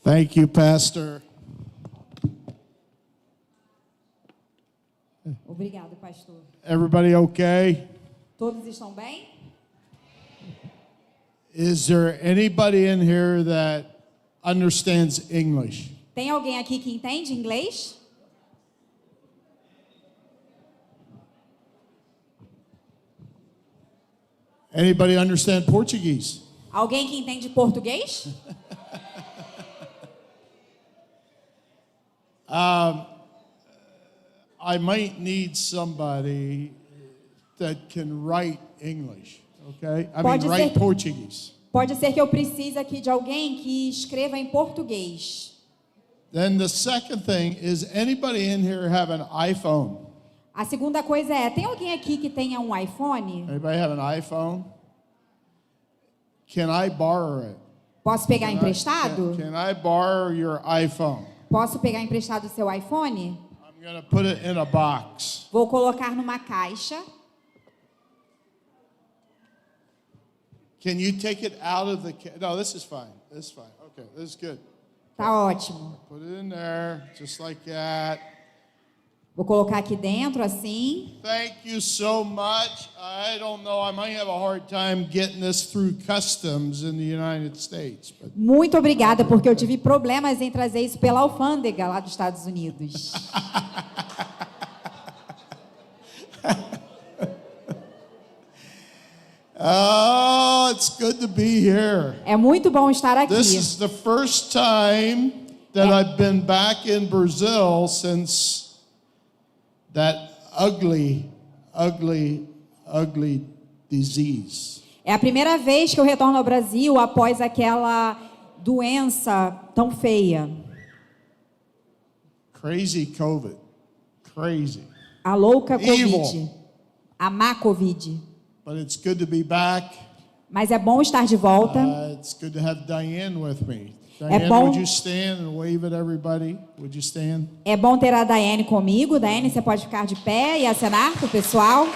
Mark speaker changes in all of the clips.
Speaker 1: Thank you, Pastor.
Speaker 2: Obrigado, pastor.
Speaker 1: Everybody okay?
Speaker 2: Todos estão bem?
Speaker 1: Is there anybody in here that understands English?
Speaker 2: Tem alguém aqui que entende inglês?
Speaker 1: Anybody understand Portuguese?
Speaker 2: Alguém que entende português?
Speaker 1: I might need somebody that can write English, okay? Write Portuguese.
Speaker 2: Pode ser que eu precise aqui de alguém que escreva em português.
Speaker 1: Then the second thing is, anybody in here have an iPhone?
Speaker 2: A segunda coisa é, tem alguém aqui que tenha um iPhone?
Speaker 1: Anybody have an iPhone? Can I borrow it?
Speaker 2: Posso pegar emprestado?
Speaker 1: Can I borrow your iPhone?
Speaker 2: Posso pegar emprestado o seu iPhone?
Speaker 1: I'm going to put it in a box.
Speaker 2: Vou colocar numa caixa.
Speaker 1: Can you take it out of the... No, this is fine. This is fine. Okay, this is good.
Speaker 2: Tá ótimo.
Speaker 1: Put it in there, just like that.
Speaker 2: Vou colocar aqui dentro, assim.
Speaker 1: Thank you so much. I don't know, I might have a hard time getting this through customs in the United States. But...
Speaker 2: Muito obrigada, porque eu tive problemas em trazer isso pela alfândega lá dos Estados Unidos.
Speaker 1: Oh, it's good to be here.
Speaker 2: É muito bom estar aqui.
Speaker 1: This is the first time that I've been back in Brazil since that ugly disease.
Speaker 2: É a primeira vez que eu retorno ao Brasil após aquela doença tão feia.
Speaker 1: Crazy COVID. Crazy.
Speaker 2: A louca Covid.
Speaker 1: Evil.
Speaker 2: A má Covid.
Speaker 1: But it's good to be back.
Speaker 2: Mas é bom estar de volta.
Speaker 1: It's good to have Diane with me. Diane,
Speaker 2: bom.
Speaker 1: would you stand and wave at everybody? Would you stand?
Speaker 2: É bom ter a Daiane comigo. Daiane, você pode ficar de pé e acenar para o pessoal.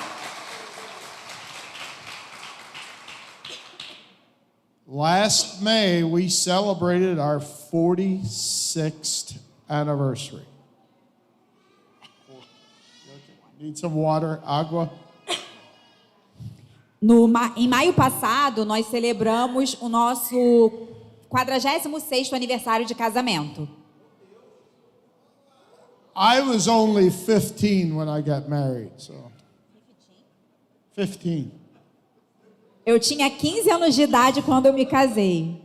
Speaker 1: Last May, we celebrated our 46th anniversary. Need some water? Água?
Speaker 2: Em maio passado, nós celebramos o nosso 46º aniversário de casamento.
Speaker 1: I was only 15 when I got married, so 15.
Speaker 2: Eu tinha 15 anos de idade quando eu me casei.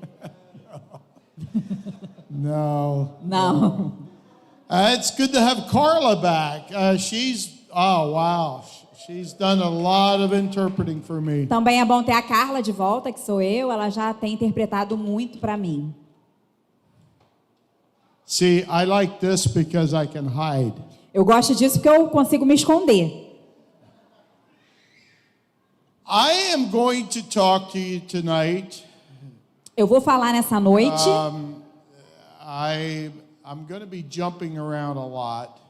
Speaker 1: No.
Speaker 2: Não.
Speaker 1: It's good to have Carla back. She's done a lot of interpreting for me.
Speaker 2: Também é bom ter a Carla de volta, que sou eu. Ela já tem interpretado muito para mim.
Speaker 1: See, I like this because I can hide.
Speaker 2: Eu gosto disso porque eu consigo me esconder.
Speaker 1: I am going to talk to you tonight.
Speaker 2: Eu vou falar nessa noite.
Speaker 1: I'm going to be jumping around a lot.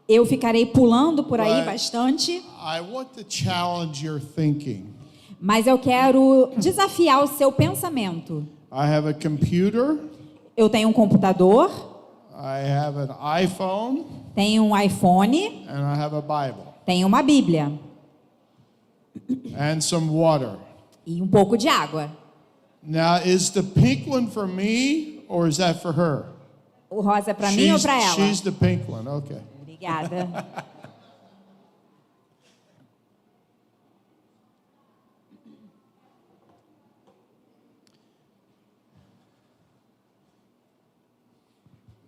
Speaker 2: Eu ficarei pulando por aí bastante.
Speaker 1: I want to challenge your thinking.
Speaker 2: Mas eu quero desafiar o seu pensamento.
Speaker 1: I have a computer.
Speaker 2: Eu tenho um computador.
Speaker 1: I have an iPhone.
Speaker 2: Tenho um iPhone.
Speaker 1: And I have a Bible.
Speaker 2: Tenho uma Bíblia.
Speaker 1: And some water.
Speaker 2: E um pouco de água.
Speaker 1: Now, is the pink one for me or is that for her?
Speaker 2: O rosa é para mim ou para ela?
Speaker 1: She's the pink one, okay.
Speaker 2: Obrigada.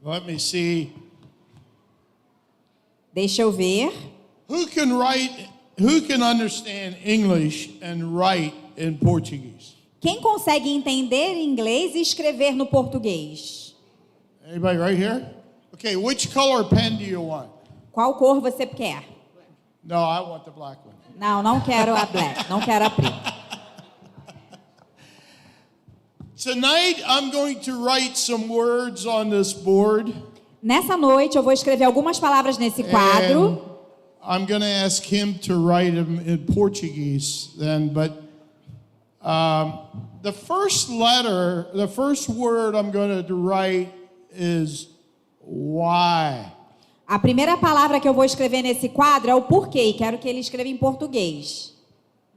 Speaker 1: Let me see.
Speaker 2: Deixa eu ver.
Speaker 1: Who can understand English and write in Portuguese?
Speaker 2: Quem consegue entender inglês e escrever no português?
Speaker 1: Anybody right here? Okay, which color pen do you want?
Speaker 2: Qual cor você quer?
Speaker 1: No, I want the black one.
Speaker 2: Não quero a black, não quero a preta.
Speaker 1: Tonight I'm going to write some words on this board.
Speaker 2: Nessa noite eu vou escrever algumas palavras nesse quadro.
Speaker 1: I'm going to ask him to write them in Portuguese then, but the first word I'm going to write is why.
Speaker 2: A primeira palavra que eu vou escrever nesse quadro é o porquê, e quero que ele escreva em português.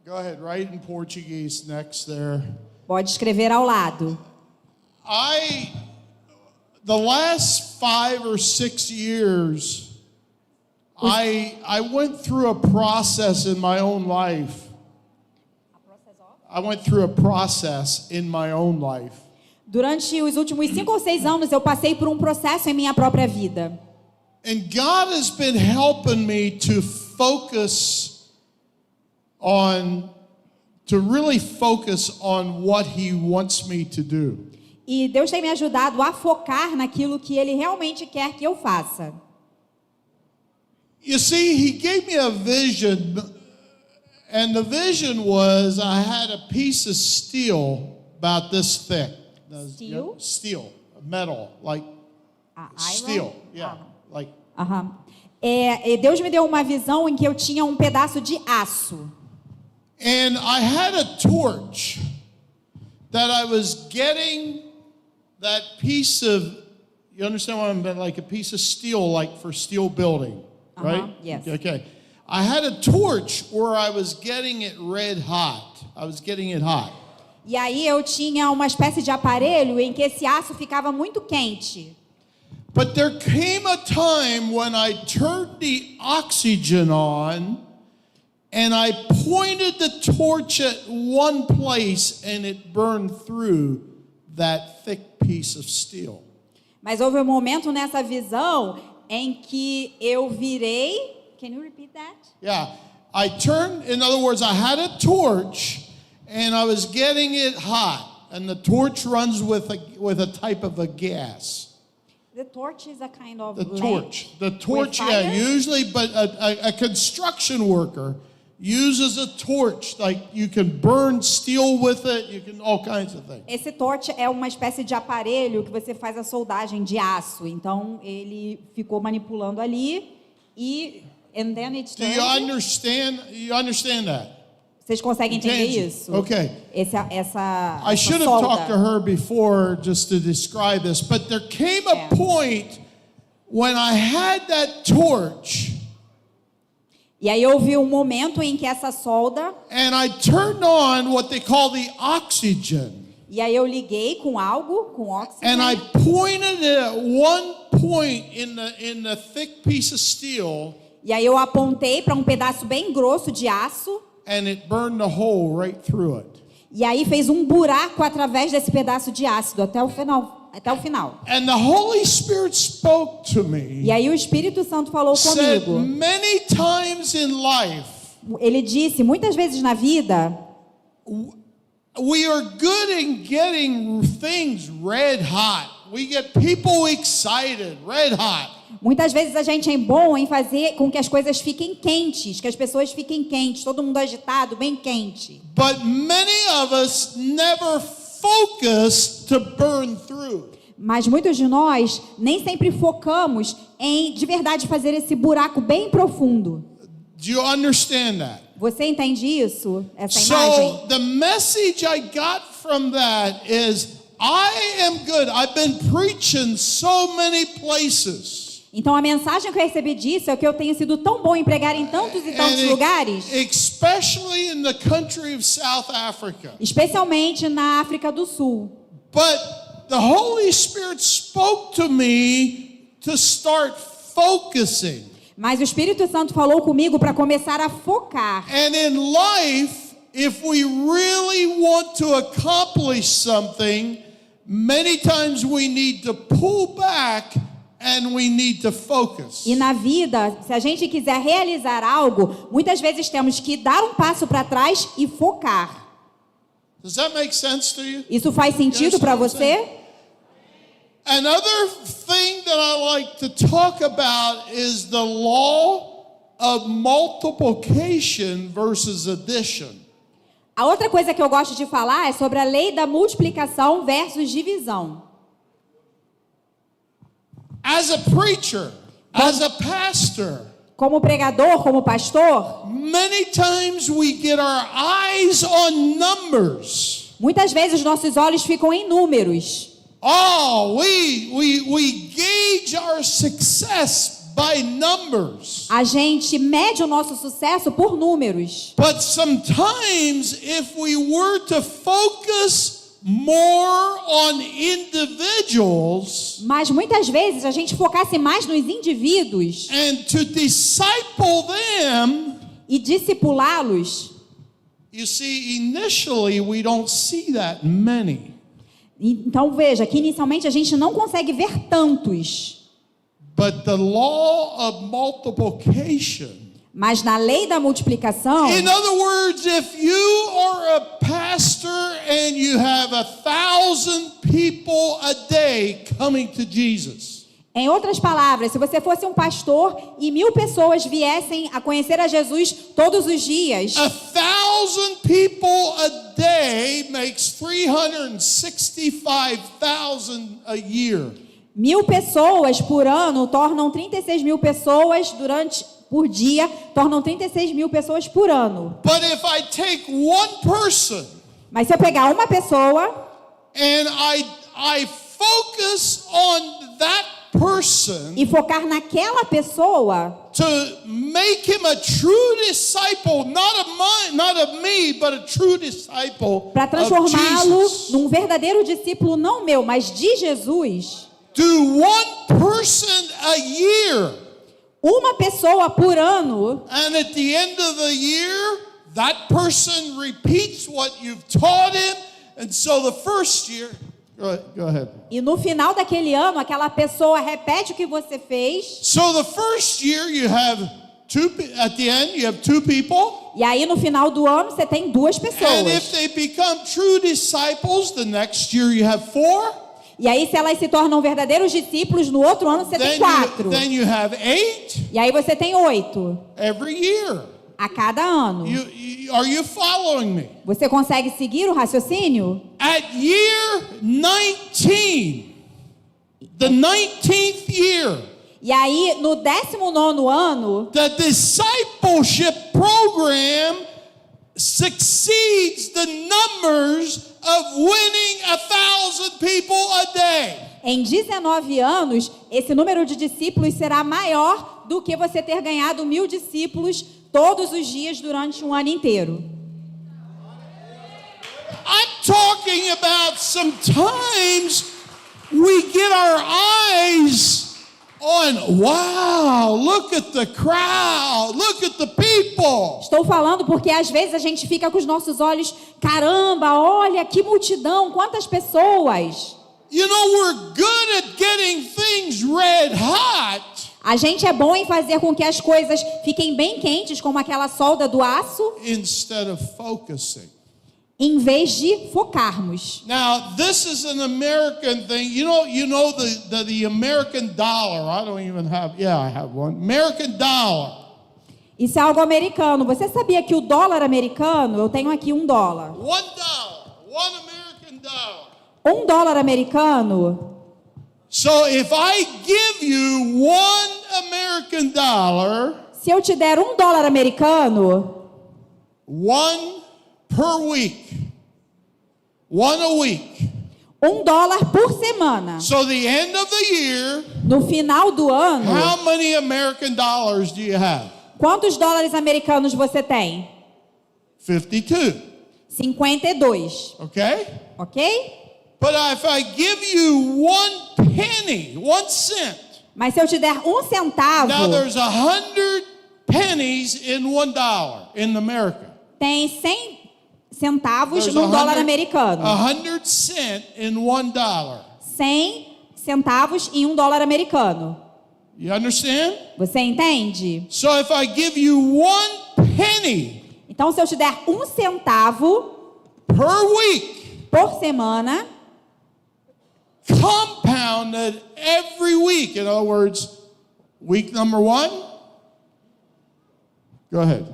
Speaker 1: Go ahead, write in Portuguese next there.
Speaker 2: Pode escrever ao lado.
Speaker 1: The last 5 or 6 years, I went through a process in my own life. I went through a process in my own life.
Speaker 2: Durante os últimos 5 ou 6 anos, eu passei por um processo em minha própria vida.
Speaker 1: And God has been helping me to really focus on what He wants me to do.
Speaker 2: E Deus tem me ajudado a focar naquilo que Ele realmente quer que eu faça.
Speaker 1: You see, He gave me a vision, and the vision was I had a piece of steel about this thick.
Speaker 2: Steel?
Speaker 1: Steel, metal, like
Speaker 2: Iron?
Speaker 1: steel, yeah, like.
Speaker 2: Aham. E Deus me deu uma visão em que eu tinha um pedaço de aço.
Speaker 1: And I had a torch that I was getting that piece of, you understand what I'm saying? Like a piece of steel, like for steel building, right?
Speaker 2: Yes.
Speaker 1: Okay. I had a torch where I was getting it red hot. I was getting it hot.
Speaker 2: E aí eu tinha uma espécie de aparelho em que esse aço ficava muito quente.
Speaker 1: But there came a time when I turned the oxygen on and I pointed the torch at one place and it burned through that thick piece of steel.
Speaker 2: Mas houve um momento nessa visão em que eu virei. Can you repeat that?
Speaker 1: Yeah, I turned, in other words, I had a torch and I was getting it hot, and the torch runs with a type of a gas.
Speaker 2: The torch is a kind of
Speaker 1: The
Speaker 2: lamp
Speaker 1: torch,
Speaker 2: with
Speaker 1: yeah,
Speaker 2: fire?
Speaker 1: usually, but a construction worker uses a torch, like you can burn steel with it, you can all kinds of things.
Speaker 2: Esse torch é uma espécie de aparelho que você faz a soldagem de aço. Então ele ficou manipulando ali e and then it
Speaker 1: Do you
Speaker 2: turned.
Speaker 1: understand? You understand that?
Speaker 2: Vocês conseguem entender
Speaker 1: Entende?
Speaker 2: isso?
Speaker 1: Okay.
Speaker 2: Essa
Speaker 1: I should have
Speaker 2: solda.
Speaker 1: talked to her before just to describe this, but there came a
Speaker 2: Yeah.
Speaker 1: point when I had that torch
Speaker 2: E aí houve um momento em que essa solda,
Speaker 1: and I turned on what they call the oxygen.
Speaker 2: e aí eu liguei com algo, com oxigênio,
Speaker 1: And I pointed it at one point in the thick piece of steel,
Speaker 2: e aí eu apontei para um pedaço bem grosso de aço,
Speaker 1: and it burned the hole right through it.
Speaker 2: e aí fez um buraco através desse pedaço de ácido até o final.
Speaker 1: And the Holy Spirit spoke to me,
Speaker 2: E aí o Espírito Santo falou
Speaker 1: said
Speaker 2: comigo.
Speaker 1: many times in life,
Speaker 2: Ele disse, muitas vezes na vida,
Speaker 1: we are good in getting things red hot. We get people excited, red hot.
Speaker 2: muitas vezes a gente é bom em fazer com que as coisas fiquem quentes, que as pessoas fiquem quentes, todo mundo agitado, bem quente.
Speaker 1: But many of us never focus to burn through.
Speaker 2: Mas muitos de nós nem sempre focamos em, de verdade, fazer esse buraco bem profundo.
Speaker 1: Do you understand that?
Speaker 2: Você entende isso? Essa imagem?
Speaker 1: So the message I got from that is I am good. I've been preaching so many places.
Speaker 2: Então a mensagem que eu recebi disso é que eu tenho sido tão bom em pregar em tantos e tantos lugares,
Speaker 1: Especially in the country of South Africa.
Speaker 2: especialmente na África do Sul.
Speaker 1: But the Holy Spirit spoke to me to start focusing.
Speaker 2: Mas o Espírito Santo falou comigo para começar a focar.
Speaker 1: And in life, if we really want to accomplish something, many times we need to pull back and we need to focus.
Speaker 2: E na vida, se a gente quiser realizar algo, muitas vezes temos que dar um passo para trás e focar.
Speaker 1: Does that make sense to you?
Speaker 2: Isso faz sentido para você?
Speaker 1: Another thing that I like to talk about is the law of multiplication versus addition.
Speaker 2: A outra coisa que eu gosto de falar é sobre a lei da multiplicação versus divisão.
Speaker 1: As a preacher, as a pastor,
Speaker 2: Como pregador, como pastor,
Speaker 1: many times we get our eyes on numbers.
Speaker 2: muitas vezes nossos olhos ficam em números.
Speaker 1: Oh, we gauge our success by numbers.
Speaker 2: A gente mede o nosso sucesso por números.
Speaker 1: But sometimes if we were to focus more on individuals
Speaker 2: Mas muitas vezes a gente focasse mais nos indivíduos
Speaker 1: and to disciple them,
Speaker 2: e discipulá-los.
Speaker 1: you see, initially we don't see that many.
Speaker 2: Então veja que inicialmente a gente não consegue ver tantos.
Speaker 1: But the law of multiplication,
Speaker 2: Mas na lei da multiplicação,
Speaker 1: in other words, if you are a pastor and you have 1,000 people a day coming to Jesus,
Speaker 2: em outras palavras, se você fosse um pastor e 1.000 pessoas viessem a conhecer a Jesus todos os dias,
Speaker 1: 1,000 people a day makes 365,000 a year.
Speaker 2: 1.000 pessoas por ano tornam 36.000 pessoas por dia, tornam 36.000 pessoas por ano.
Speaker 1: But if I take one person
Speaker 2: Mas se eu pegar uma pessoa
Speaker 1: and I focus on that person
Speaker 2: e focar naquela pessoa
Speaker 1: to make him a true disciple, not of me, but a true disciple
Speaker 2: para
Speaker 1: of
Speaker 2: transformá-lo
Speaker 1: Jesus.
Speaker 2: num verdadeiro discípulo, não meu, mas de Jesus,
Speaker 1: Do one person a year,
Speaker 2: uma pessoa por ano,
Speaker 1: and at the end of the year, that person repeats what you've taught him, and so the first year, go ahead.
Speaker 2: e no final daquele ano, aquela pessoa repete o que você fez,
Speaker 1: So the first year you have at the end you have 2 people.
Speaker 2: e aí no final do ano você tem 2
Speaker 1: And if
Speaker 2: pessoas.
Speaker 1: they become true disciples, the next year you have 4.
Speaker 2: E aí se elas se tornam verdadeiros discípulos, no outro ano você tem 4.
Speaker 1: Then you have 8
Speaker 2: E aí você tem 8
Speaker 1: every year.
Speaker 2: a cada ano.
Speaker 1: Are you following me?
Speaker 2: Você consegue seguir o raciocínio?
Speaker 1: At year 19, the 19th year,
Speaker 2: E aí no 19º ano,
Speaker 1: the discipleship program succeeds the numbers of winning 1,000 people a day.
Speaker 2: em 19 anos, esse número de discípulos será maior do que você ter ganhado 1.000 discípulos todos os dias durante um ano inteiro.
Speaker 1: I'm talking about sometimes we get our eyes on, wow, look at the crowd, look at the people.
Speaker 2: Estou falando porque às vezes a gente fica com os nossos olhos, caramba, olha que multidão, quantas pessoas.
Speaker 1: You know, we're good at getting things red hot,
Speaker 2: A gente é bom em fazer com que as coisas fiquem bem quentes, como aquela solda do aço,
Speaker 1: instead of focusing.
Speaker 2: em vez de focarmos.
Speaker 1: Now, this is an American thing. You know the American dollar. I don't even have. Yeah, I have one. American dollar.
Speaker 2: Isso é algo americano. Você sabia que o dólar americano, eu tenho aqui $1.
Speaker 1: $1, one American dollar.
Speaker 2: $1 americano,
Speaker 1: So if I give you one American dollar,
Speaker 2: se eu te der $1 americano,
Speaker 1: one per week, one a week.
Speaker 2: $1 por semana.
Speaker 1: So the end of the year,
Speaker 2: No final do ano,
Speaker 1: how many American dollars do you have?
Speaker 2: quantos dólares americanos você tem?
Speaker 1: 52.
Speaker 2: 52,
Speaker 1: Okay?
Speaker 2: ok?
Speaker 1: But if I give you one penny, 1 cent,
Speaker 2: Mas se eu te der centavo,
Speaker 1: now there's 100 pennies in $1 in America.
Speaker 2: tem 100 centavos
Speaker 1: There's
Speaker 2: num dólar americano.
Speaker 1: 100 cent in $1.
Speaker 2: 100 centavos em $1 americano.
Speaker 1: You understand?
Speaker 2: Você entende?
Speaker 1: So if I give you one penny
Speaker 2: Então, se eu te der centavo
Speaker 1: per week,
Speaker 2: por semana,
Speaker 1: compounded every week, in other words, week number 1, go ahead.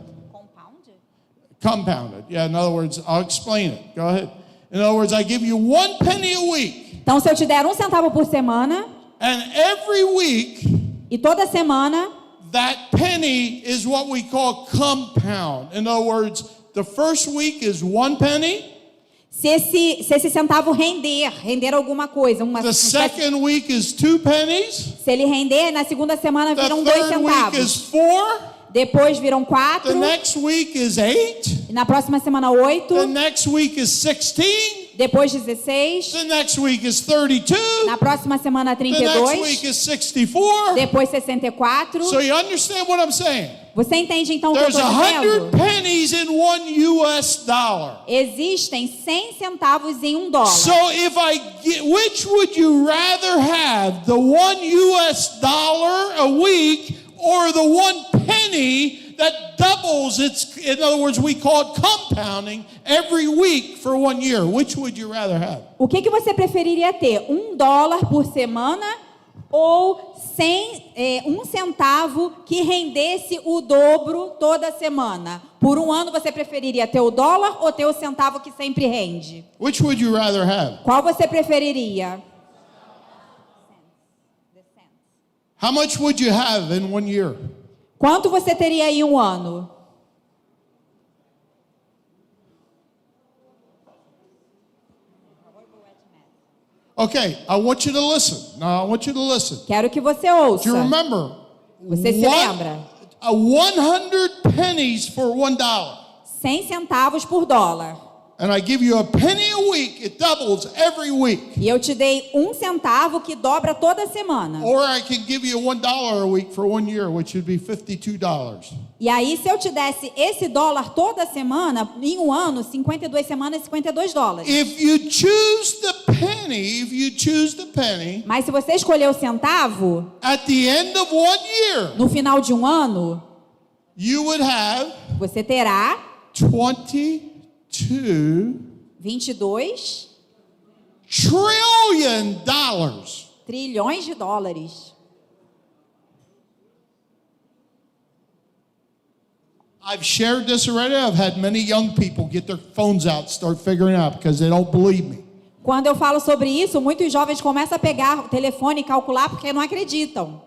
Speaker 1: Compounded. Yeah, in other words, I'll explain it. Go ahead. In other words, I give you one penny a week,
Speaker 2: Então, se eu te der centavo por semana,
Speaker 1: and every week,
Speaker 2: e toda semana,
Speaker 1: that penny is what we call compound. In other words, the first week is 1 penny,
Speaker 2: Se esse centavo render alguma coisa,
Speaker 1: The second week is 2 pennies.
Speaker 2: se ele render, na segunda semana
Speaker 1: The
Speaker 2: viram 2
Speaker 1: third week is
Speaker 2: centavos.
Speaker 1: 4.
Speaker 2: Depois viram 4.
Speaker 1: The next week is 8.
Speaker 2: E na próxima semana 8.
Speaker 1: The next week is 16.
Speaker 2: Depois 16.
Speaker 1: The next week is 32.
Speaker 2: Na próxima semana
Speaker 1: The next
Speaker 2: 32.
Speaker 1: week is 64.
Speaker 2: Depois 64.
Speaker 1: So you understand what I'm saying?
Speaker 2: Você entende então o que eu
Speaker 1: There's
Speaker 2: estou
Speaker 1: 100
Speaker 2: dizendo?
Speaker 1: pennies in $1.
Speaker 2: Existem 100 centavos em $1.
Speaker 1: So if which would you rather have? The $1 a week or the 1 penny that doubles its, in other words, we call it compounding every week for 1 year. Which would you rather have?
Speaker 2: O que você preferiria ter? $1 por semana ou 1 centavo que rendesse o dobro toda semana? Por um ano você preferiria ter o dólar ou ter o centavo que sempre rende?
Speaker 1: Which would you rather have?
Speaker 2: Qual você preferiria?
Speaker 1: How much would you have in 1 year?
Speaker 2: Quanto você teria em um ano?
Speaker 1: Okay, I want you to listen. Now I want you to listen.
Speaker 2: Quero que você
Speaker 1: Do
Speaker 2: ouça.
Speaker 1: you remember?
Speaker 2: Você se lembra?
Speaker 1: 100 pennies for $1.
Speaker 2: 100 centavos por dólar.
Speaker 1: And I give you a penny a week. It doubles every week.
Speaker 2: E eu te dei 1 centavo que dobra toda semana.
Speaker 1: Or I can give you $1 a week for 1 year, which would be $52.
Speaker 2: E aí, se eu te desse esse dólar toda semana, em um ano, 52 semanas, $52.
Speaker 1: If you choose the penny,
Speaker 2: Mas se você escolher o centavo,
Speaker 1: at the end of 1 year,
Speaker 2: no final de um ano,
Speaker 1: you would have
Speaker 2: você terá
Speaker 1: 22 trillion dollars.
Speaker 2: trilhões de dólares.
Speaker 1: I've shared this already. I've had many young people get their phones out and start figuring out because they don't believe me.
Speaker 2: Quando eu falo sobre isso, muitos jovens começam a pegar o telefone e calcular porque não acreditam.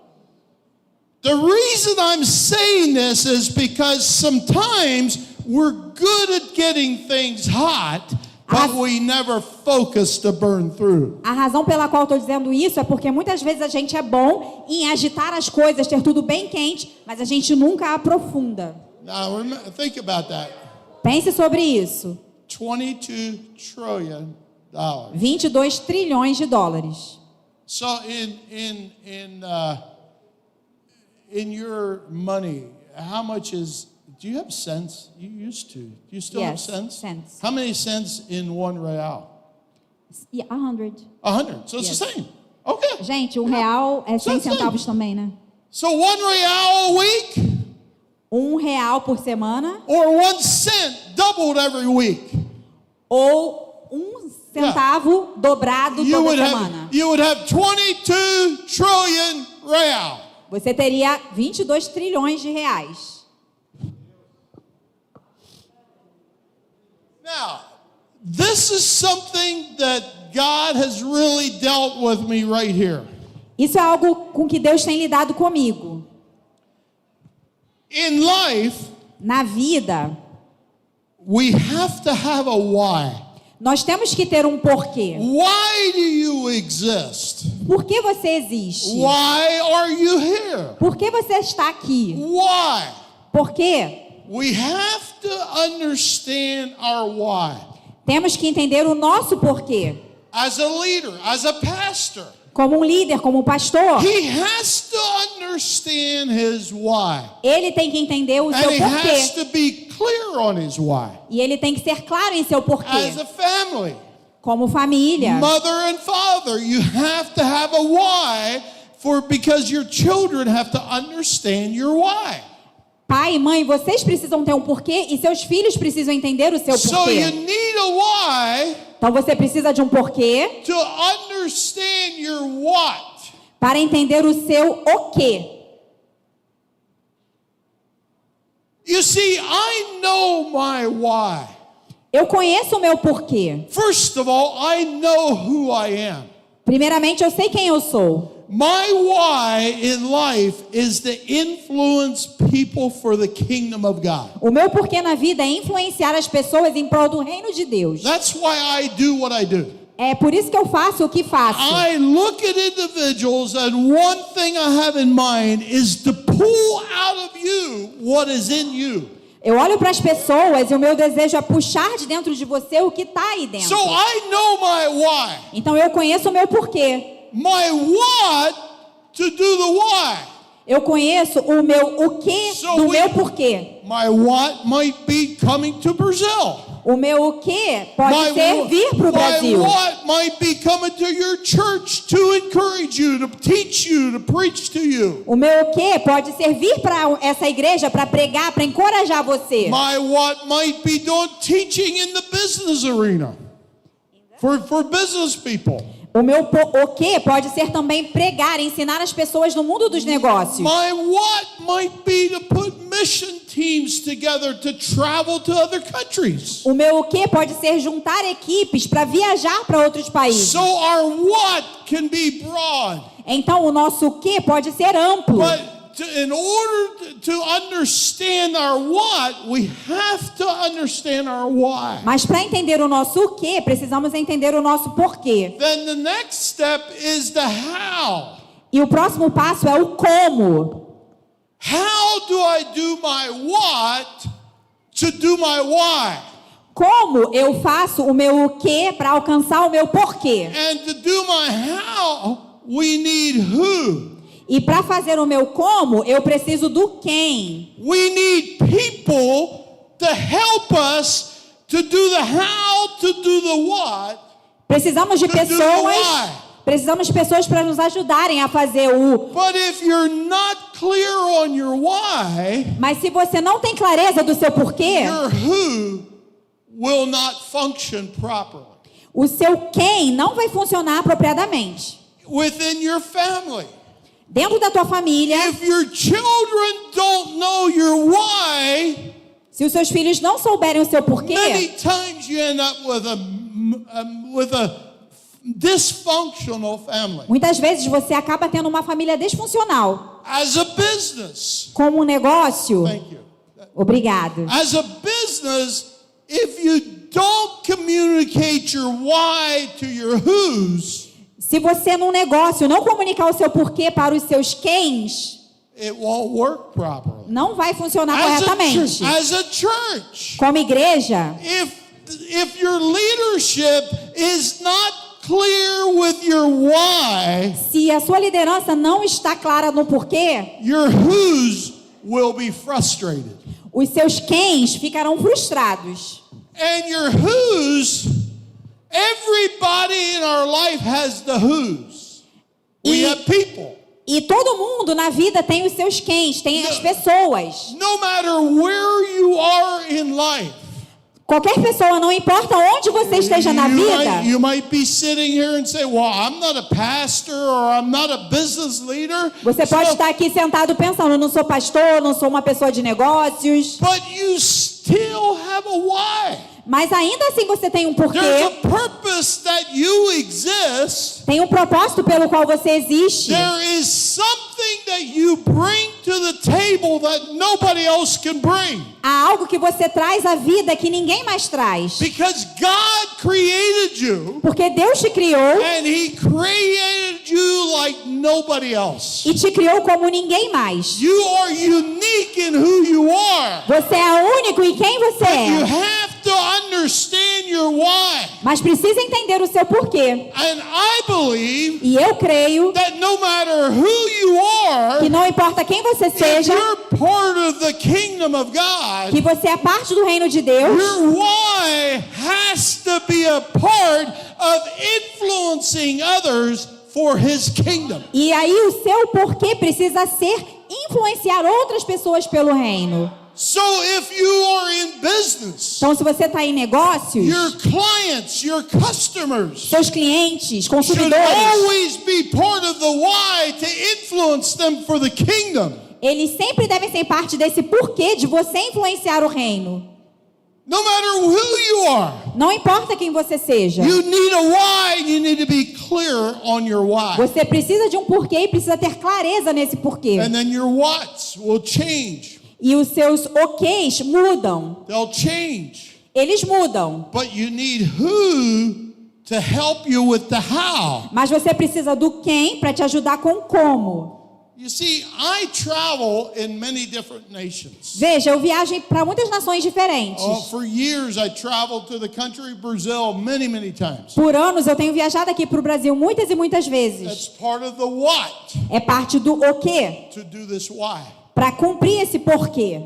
Speaker 1: The reason I'm saying this is because sometimes we're good at getting things hot, but we never focus to burn through.
Speaker 2: A razão pela qual eu estou dizendo isso é porque muitas vezes a gente é bom em agitar as coisas, ter tudo bem quente, mas a gente nunca aprofunda.
Speaker 1: Now, think about that.
Speaker 2: Pense sobre isso.
Speaker 1: 22 trillion dollars.
Speaker 2: 22 trilhões de dólares.
Speaker 1: So in your money, how much is? Do you have cents? You used to. Do you still have
Speaker 2: Yes,
Speaker 1: cents?
Speaker 2: cents.
Speaker 1: How many cents in 1 real?
Speaker 2: E 100.
Speaker 1: 100. So it's the
Speaker 2: Yes.
Speaker 1: same. Okay.
Speaker 2: Gente, R$1 é 100
Speaker 1: Sim, sim.
Speaker 2: centavos também, né?
Speaker 1: So 1 real a week
Speaker 2: R$1 por semana
Speaker 1: or 1 cent doubled every week.
Speaker 2: ou 1 centavo dobrado
Speaker 1: You
Speaker 2: toda
Speaker 1: would
Speaker 2: semana.
Speaker 1: have 22 trillion real.
Speaker 2: Você teria 22 trilhões de reais.
Speaker 1: Now, this is something that God has really dealt with me right here.
Speaker 2: Isso é algo com que Deus tem lidado comigo.
Speaker 1: In life,
Speaker 2: Na vida,
Speaker 1: we have to have a why.
Speaker 2: nós temos que ter um porquê.
Speaker 1: Why do you exist?
Speaker 2: Por que você existe?
Speaker 1: Why are you here?
Speaker 2: Por que você está aqui?
Speaker 1: Why?
Speaker 2: Por quê?
Speaker 1: We have to understand our why.
Speaker 2: Temos que entender o nosso porquê.
Speaker 1: As a leader, as a pastor,
Speaker 2: Como um líder, como um pastor,
Speaker 1: he has to understand his why.
Speaker 2: ele tem que entender o seu
Speaker 1: And he has
Speaker 2: porquê.
Speaker 1: to be clear on his why.
Speaker 2: E ele tem que ser claro em seu porquê.
Speaker 1: As a family,
Speaker 2: Como família.
Speaker 1: mother and father, you have to have a why because your children have to understand your why.
Speaker 2: Pai e mãe, vocês precisam ter um porquê e seus filhos precisam entender o seu
Speaker 1: So you
Speaker 2: porquê.
Speaker 1: need a why
Speaker 2: Então você precisa de um porquê
Speaker 1: to understand your what.
Speaker 2: para entender o seu o quê.
Speaker 1: You see, I know my why.
Speaker 2: Eu conheço o meu porquê.
Speaker 1: First of all, I know who I am.
Speaker 2: Primeiramente, eu sei quem eu sou.
Speaker 1: My why in life is to influence people for the kingdom of God.
Speaker 2: O meu porquê na vida é influenciar as pessoas em prol do reino de Deus.
Speaker 1: That's why I do what I do.
Speaker 2: É por isso que eu faço o que faço.
Speaker 1: I look at individuals, and one thing I have in mind is to pull out of you what is in you.
Speaker 2: Eu olho para as pessoas e o meu desejo é puxar de dentro de você o que está aí dentro.
Speaker 1: So I know my why.
Speaker 2: Então eu conheço o meu porquê.
Speaker 1: My what to do the why.
Speaker 2: Eu conheço o meu o que do meu porquê.
Speaker 1: My what might be coming to Brazil.
Speaker 2: O meu o que pode ser vir para o Brasil.
Speaker 1: My what might be coming to your church to encourage you, to teach you, to preach to you.
Speaker 2: O meu o que pode ser vir para essa igreja para pregar, para encorajar você.
Speaker 1: My what might be doing teaching in the business arena for business people.
Speaker 2: O meu o que pode ser também pregar, ensinar as pessoas no mundo dos negócios.
Speaker 1: My what might be to put mission teams together to travel to other countries.
Speaker 2: O meu o que pode ser juntar equipes para viajar para outros países.
Speaker 1: So our what can be broad.
Speaker 2: Então o nosso o que pode ser amplo.
Speaker 1: But in order to understand our what, we have to understand our why.
Speaker 2: Mas para entender o nosso o que, precisamos entender o nosso porquê.
Speaker 1: Then the next step is the how.
Speaker 2: E o próximo passo é o como.
Speaker 1: How do I do my what to do my why?
Speaker 2: Como eu faço o meu o que para alcançar o meu porquê?
Speaker 1: And to do my how, we need who.
Speaker 2: E para fazer o meu como, eu preciso do quem.
Speaker 1: We need people to help us to do the how, to do the what.
Speaker 2: Precisamos de
Speaker 1: To do the
Speaker 2: pessoas.
Speaker 1: why.
Speaker 2: Precisamos de pessoas para nos ajudarem a fazer o.
Speaker 1: But if you're not clear on your why,
Speaker 2: Mas se você não tem clareza do seu porquê,
Speaker 1: your who will not function properly.
Speaker 2: o seu quem não vai funcionar apropriadamente.
Speaker 1: Within your family,
Speaker 2: Dentro da tua família,
Speaker 1: if your children don't know your why,
Speaker 2: se os seus filhos não souberem o seu porquê,
Speaker 1: many times you end up with a dysfunctional family.
Speaker 2: muitas vezes você acaba tendo uma família disfuncional.
Speaker 1: As a business,
Speaker 2: Como um negócio.
Speaker 1: thank you.
Speaker 2: Obrigado.
Speaker 1: As a business, if you don't communicate your why to your who's,
Speaker 2: Se você num negócio não comunicar o seu porquê para os seus quens,
Speaker 1: it won't work properly.
Speaker 2: não vai funcionar
Speaker 1: As
Speaker 2: corretamente.
Speaker 1: a church,
Speaker 2: Como igreja,
Speaker 1: if your leadership is not clear with your why,
Speaker 2: se a sua liderança não está clara no porquê,
Speaker 1: your who's will be frustrated.
Speaker 2: os seus quens ficarão frustrados.
Speaker 1: And your who's, everybody in our life has the who's. We have people.
Speaker 2: E todo mundo na vida tem os seus quens, tem as pessoas.
Speaker 1: No matter where you are in life.
Speaker 2: Qualquer pessoa, não importa onde você esteja na vida.
Speaker 1: You might be sitting here and say, well, I'm not a pastor or I'm not a business leader.
Speaker 2: Você pode estar aqui sentado pensando, não sou pastor, não sou uma pessoa de negócios.
Speaker 1: But you still have a why.
Speaker 2: Mas ainda assim você tem um porquê.
Speaker 1: There's a purpose that you exist.
Speaker 2: Tem um propósito pelo qual você existe.
Speaker 1: There is something that you bring to the table that nobody else can bring.
Speaker 2: Há algo que você traz à vida que ninguém mais traz.
Speaker 1: Because God created you.
Speaker 2: Porque Deus te criou
Speaker 1: And He created you like nobody else.
Speaker 2: e te criou como ninguém mais.
Speaker 1: You are unique in who you are.
Speaker 2: Você é único em quem você
Speaker 1: You
Speaker 2: é.
Speaker 1: have to understand your why.
Speaker 2: Mas precisa entender o seu porquê.
Speaker 1: And I believe
Speaker 2: E eu creio
Speaker 1: that no matter who you
Speaker 2: que
Speaker 1: are,
Speaker 2: não importa quem você
Speaker 1: if
Speaker 2: seja,
Speaker 1: you're part of the kingdom of God,
Speaker 2: que você é parte do reino de Deus,
Speaker 1: your why has to be a part of influencing others for His kingdom.
Speaker 2: e aí o seu porquê precisa ser influenciar outras pessoas pelo reino.
Speaker 1: So if you are in business,
Speaker 2: Então, se você está em negócios,
Speaker 1: your clients, your customers
Speaker 2: seus clientes,
Speaker 1: should
Speaker 2: consumidores,
Speaker 1: always be part of the why to influence them for the kingdom.
Speaker 2: eles sempre devem ser parte desse porquê de você influenciar o reino.
Speaker 1: No matter who you are,
Speaker 2: Não importa quem você seja.
Speaker 1: you need a why and you need to be clear on your why.
Speaker 2: Você precisa de um porquê e precisa ter clareza nesse porquê.
Speaker 1: And then your whats will change.
Speaker 2: E os seus ok's mudam.
Speaker 1: They'll change.
Speaker 2: Eles mudam.
Speaker 1: But you need who to help you with the how.
Speaker 2: Mas você precisa do quem para te ajudar com o como.
Speaker 1: You see, I travel in many different nations.
Speaker 2: Veja, eu viajo para muitas nações diferentes.
Speaker 1: For years, I traveled to the country Brazil many, many times.
Speaker 2: Por anos eu tenho viajado aqui para o Brasil muitas e muitas vezes.
Speaker 1: That's part of the what
Speaker 2: É parte do o quê
Speaker 1: to do this why.
Speaker 2: para cumprir esse porquê.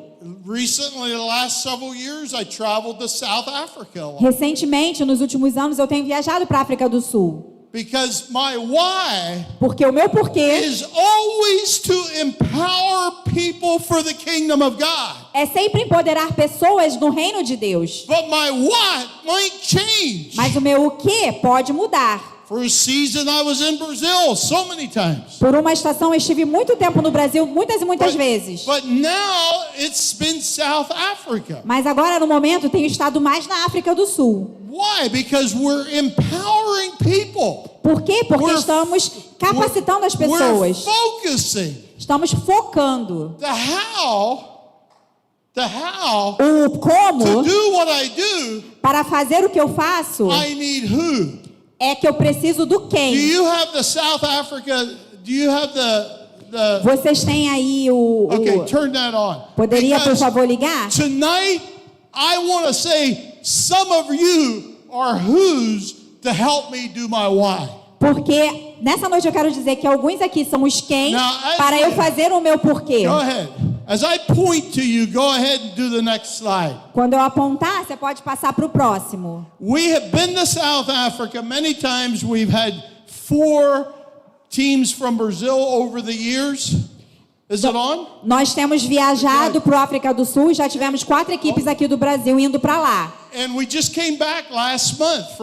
Speaker 1: Recently, the last several years, I traveled to South Africa a lot.
Speaker 2: Recentemente, nos últimos anos, eu tenho viajado para a África do Sul.
Speaker 1: Because my why
Speaker 2: Porque o meu porquê
Speaker 1: is always to empower people for the kingdom of God.
Speaker 2: é sempre empoderar pessoas no reino de Deus.
Speaker 1: But my what might change.
Speaker 2: Mas o meu o quê pode mudar.
Speaker 1: For a season, I was in Brazil so many times.
Speaker 2: Por uma estação, eu estive muito tempo no Brasil, muitas e muitas vezes.
Speaker 1: But now it's been South Africa.
Speaker 2: Mas agora, no momento, tenho estado mais na África do Sul.
Speaker 1: Why? Because we're empowering people.
Speaker 2: Por quê? Porque
Speaker 1: We're-
Speaker 2: estamos capacitando as
Speaker 1: We're
Speaker 2: pessoas.
Speaker 1: focusing.
Speaker 2: Estamos focando.
Speaker 1: The how
Speaker 2: O
Speaker 1: to
Speaker 2: como,
Speaker 1: do what I do,
Speaker 2: para fazer o que eu faço,
Speaker 1: I need who.
Speaker 2: é que eu preciso do
Speaker 1: Do
Speaker 2: quem.
Speaker 1: you have the South Africa? Do you have the
Speaker 2: Vocês têm aí
Speaker 1: Okay, turn that on.
Speaker 2: Poderia, por
Speaker 1: Because
Speaker 2: favor, ligar?
Speaker 1: tonight, I want to say some of you are who's to help me do my why.
Speaker 2: Porque nessa noite eu quero dizer que alguns aqui são os quem
Speaker 1: Now, as-
Speaker 2: para eu fazer o meu porquê.
Speaker 1: Go ahead. As I point to you, go ahead and do the next slide.
Speaker 2: Quando eu apontar, você pode passar para o próximo.
Speaker 1: We have been to South Africa many times. We've had 4 teams from Brazil over the years. Is it on?
Speaker 2: Nós temos viajado para a África do Sul, já tivemos 4 equipes aqui do Brasil indo para lá.
Speaker 1: And we just came back last month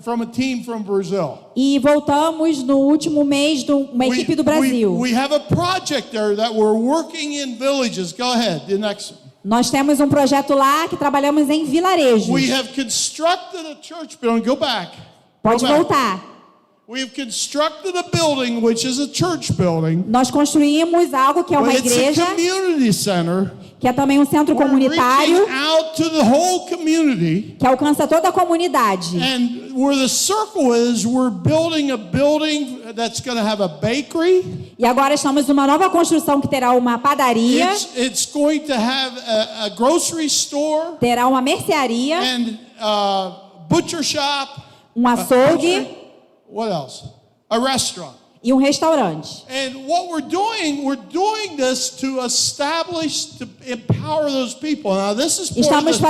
Speaker 1: from a team from Brazil.
Speaker 2: E voltamos no último mês de uma equipe do Brasil.
Speaker 1: We have a project there that we're working in villages. Go ahead, the next one.
Speaker 2: Nós temos um projeto lá que trabalhamos em vilarejos.
Speaker 1: We have constructed a church building. Go back.
Speaker 2: Pode
Speaker 1: Go back.
Speaker 2: voltar.
Speaker 1: We have constructed a building, which is a church building.
Speaker 2: Nós construímos algo que é uma
Speaker 1: But it's a
Speaker 2: igreja,
Speaker 1: community center.
Speaker 2: que é também um centro
Speaker 1: We're
Speaker 2: comunitário,
Speaker 1: reaching out to the whole community.
Speaker 2: que alcança toda a comunidade.
Speaker 1: And where the circle is, we're building a building that's going to have a bakery.
Speaker 2: E agora estamos numa nova construção que terá uma padaria,
Speaker 1: It's going to have a grocery store
Speaker 2: terá uma mercearia,
Speaker 1: and butcher shop.
Speaker 2: um açougue
Speaker 1: What else? A restaurant.
Speaker 2: e um restaurante.
Speaker 1: And what we're doing this to establish, to empower those people. Now, this is part
Speaker 2: Estamos
Speaker 1: of the,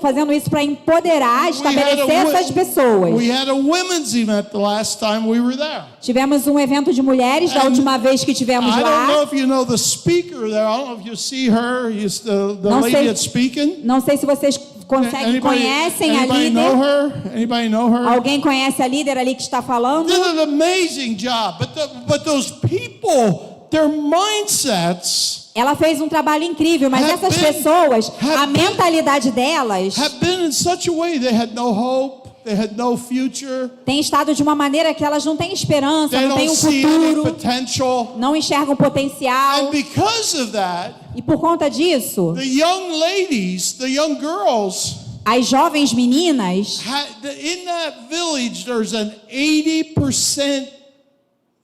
Speaker 2: fazendo isso para empoderar, estabelecer essas pessoas.
Speaker 1: we had a women's event the last time we were there.
Speaker 2: Tivemos um evento de mulheres da
Speaker 1: And
Speaker 2: última vez que tivemos
Speaker 1: I don't know
Speaker 2: lá.
Speaker 1: if you know the speaker there. I don't know if you see her. The
Speaker 2: Não
Speaker 1: lady
Speaker 2: sei-
Speaker 1: that's speaking.
Speaker 2: Não sei se vocês conhecem a
Speaker 1: anybody know
Speaker 2: líder.
Speaker 1: her? Anybody know her?
Speaker 2: Alguém conhece a líder ali que está falando?
Speaker 1: Did an amazing job. But those people, their mindsets
Speaker 2: Ela fez um trabalho incrível, mas
Speaker 1: Have
Speaker 2: essas
Speaker 1: been-
Speaker 2: pessoas,
Speaker 1: have
Speaker 2: a
Speaker 1: been-
Speaker 2: mentalidade delas
Speaker 1: have been in such a way they had no hope, they had no future,
Speaker 2: tem estado de uma maneira que elas não têm esperança,
Speaker 1: they
Speaker 2: não têm
Speaker 1: don't
Speaker 2: um
Speaker 1: see any
Speaker 2: futuro,
Speaker 1: potential.
Speaker 2: não enxergam potencial.
Speaker 1: And because of that,
Speaker 2: E por conta disso,
Speaker 1: the young ladies, the young girls,
Speaker 2: as jovens meninas,
Speaker 1: in that village, there's an 80%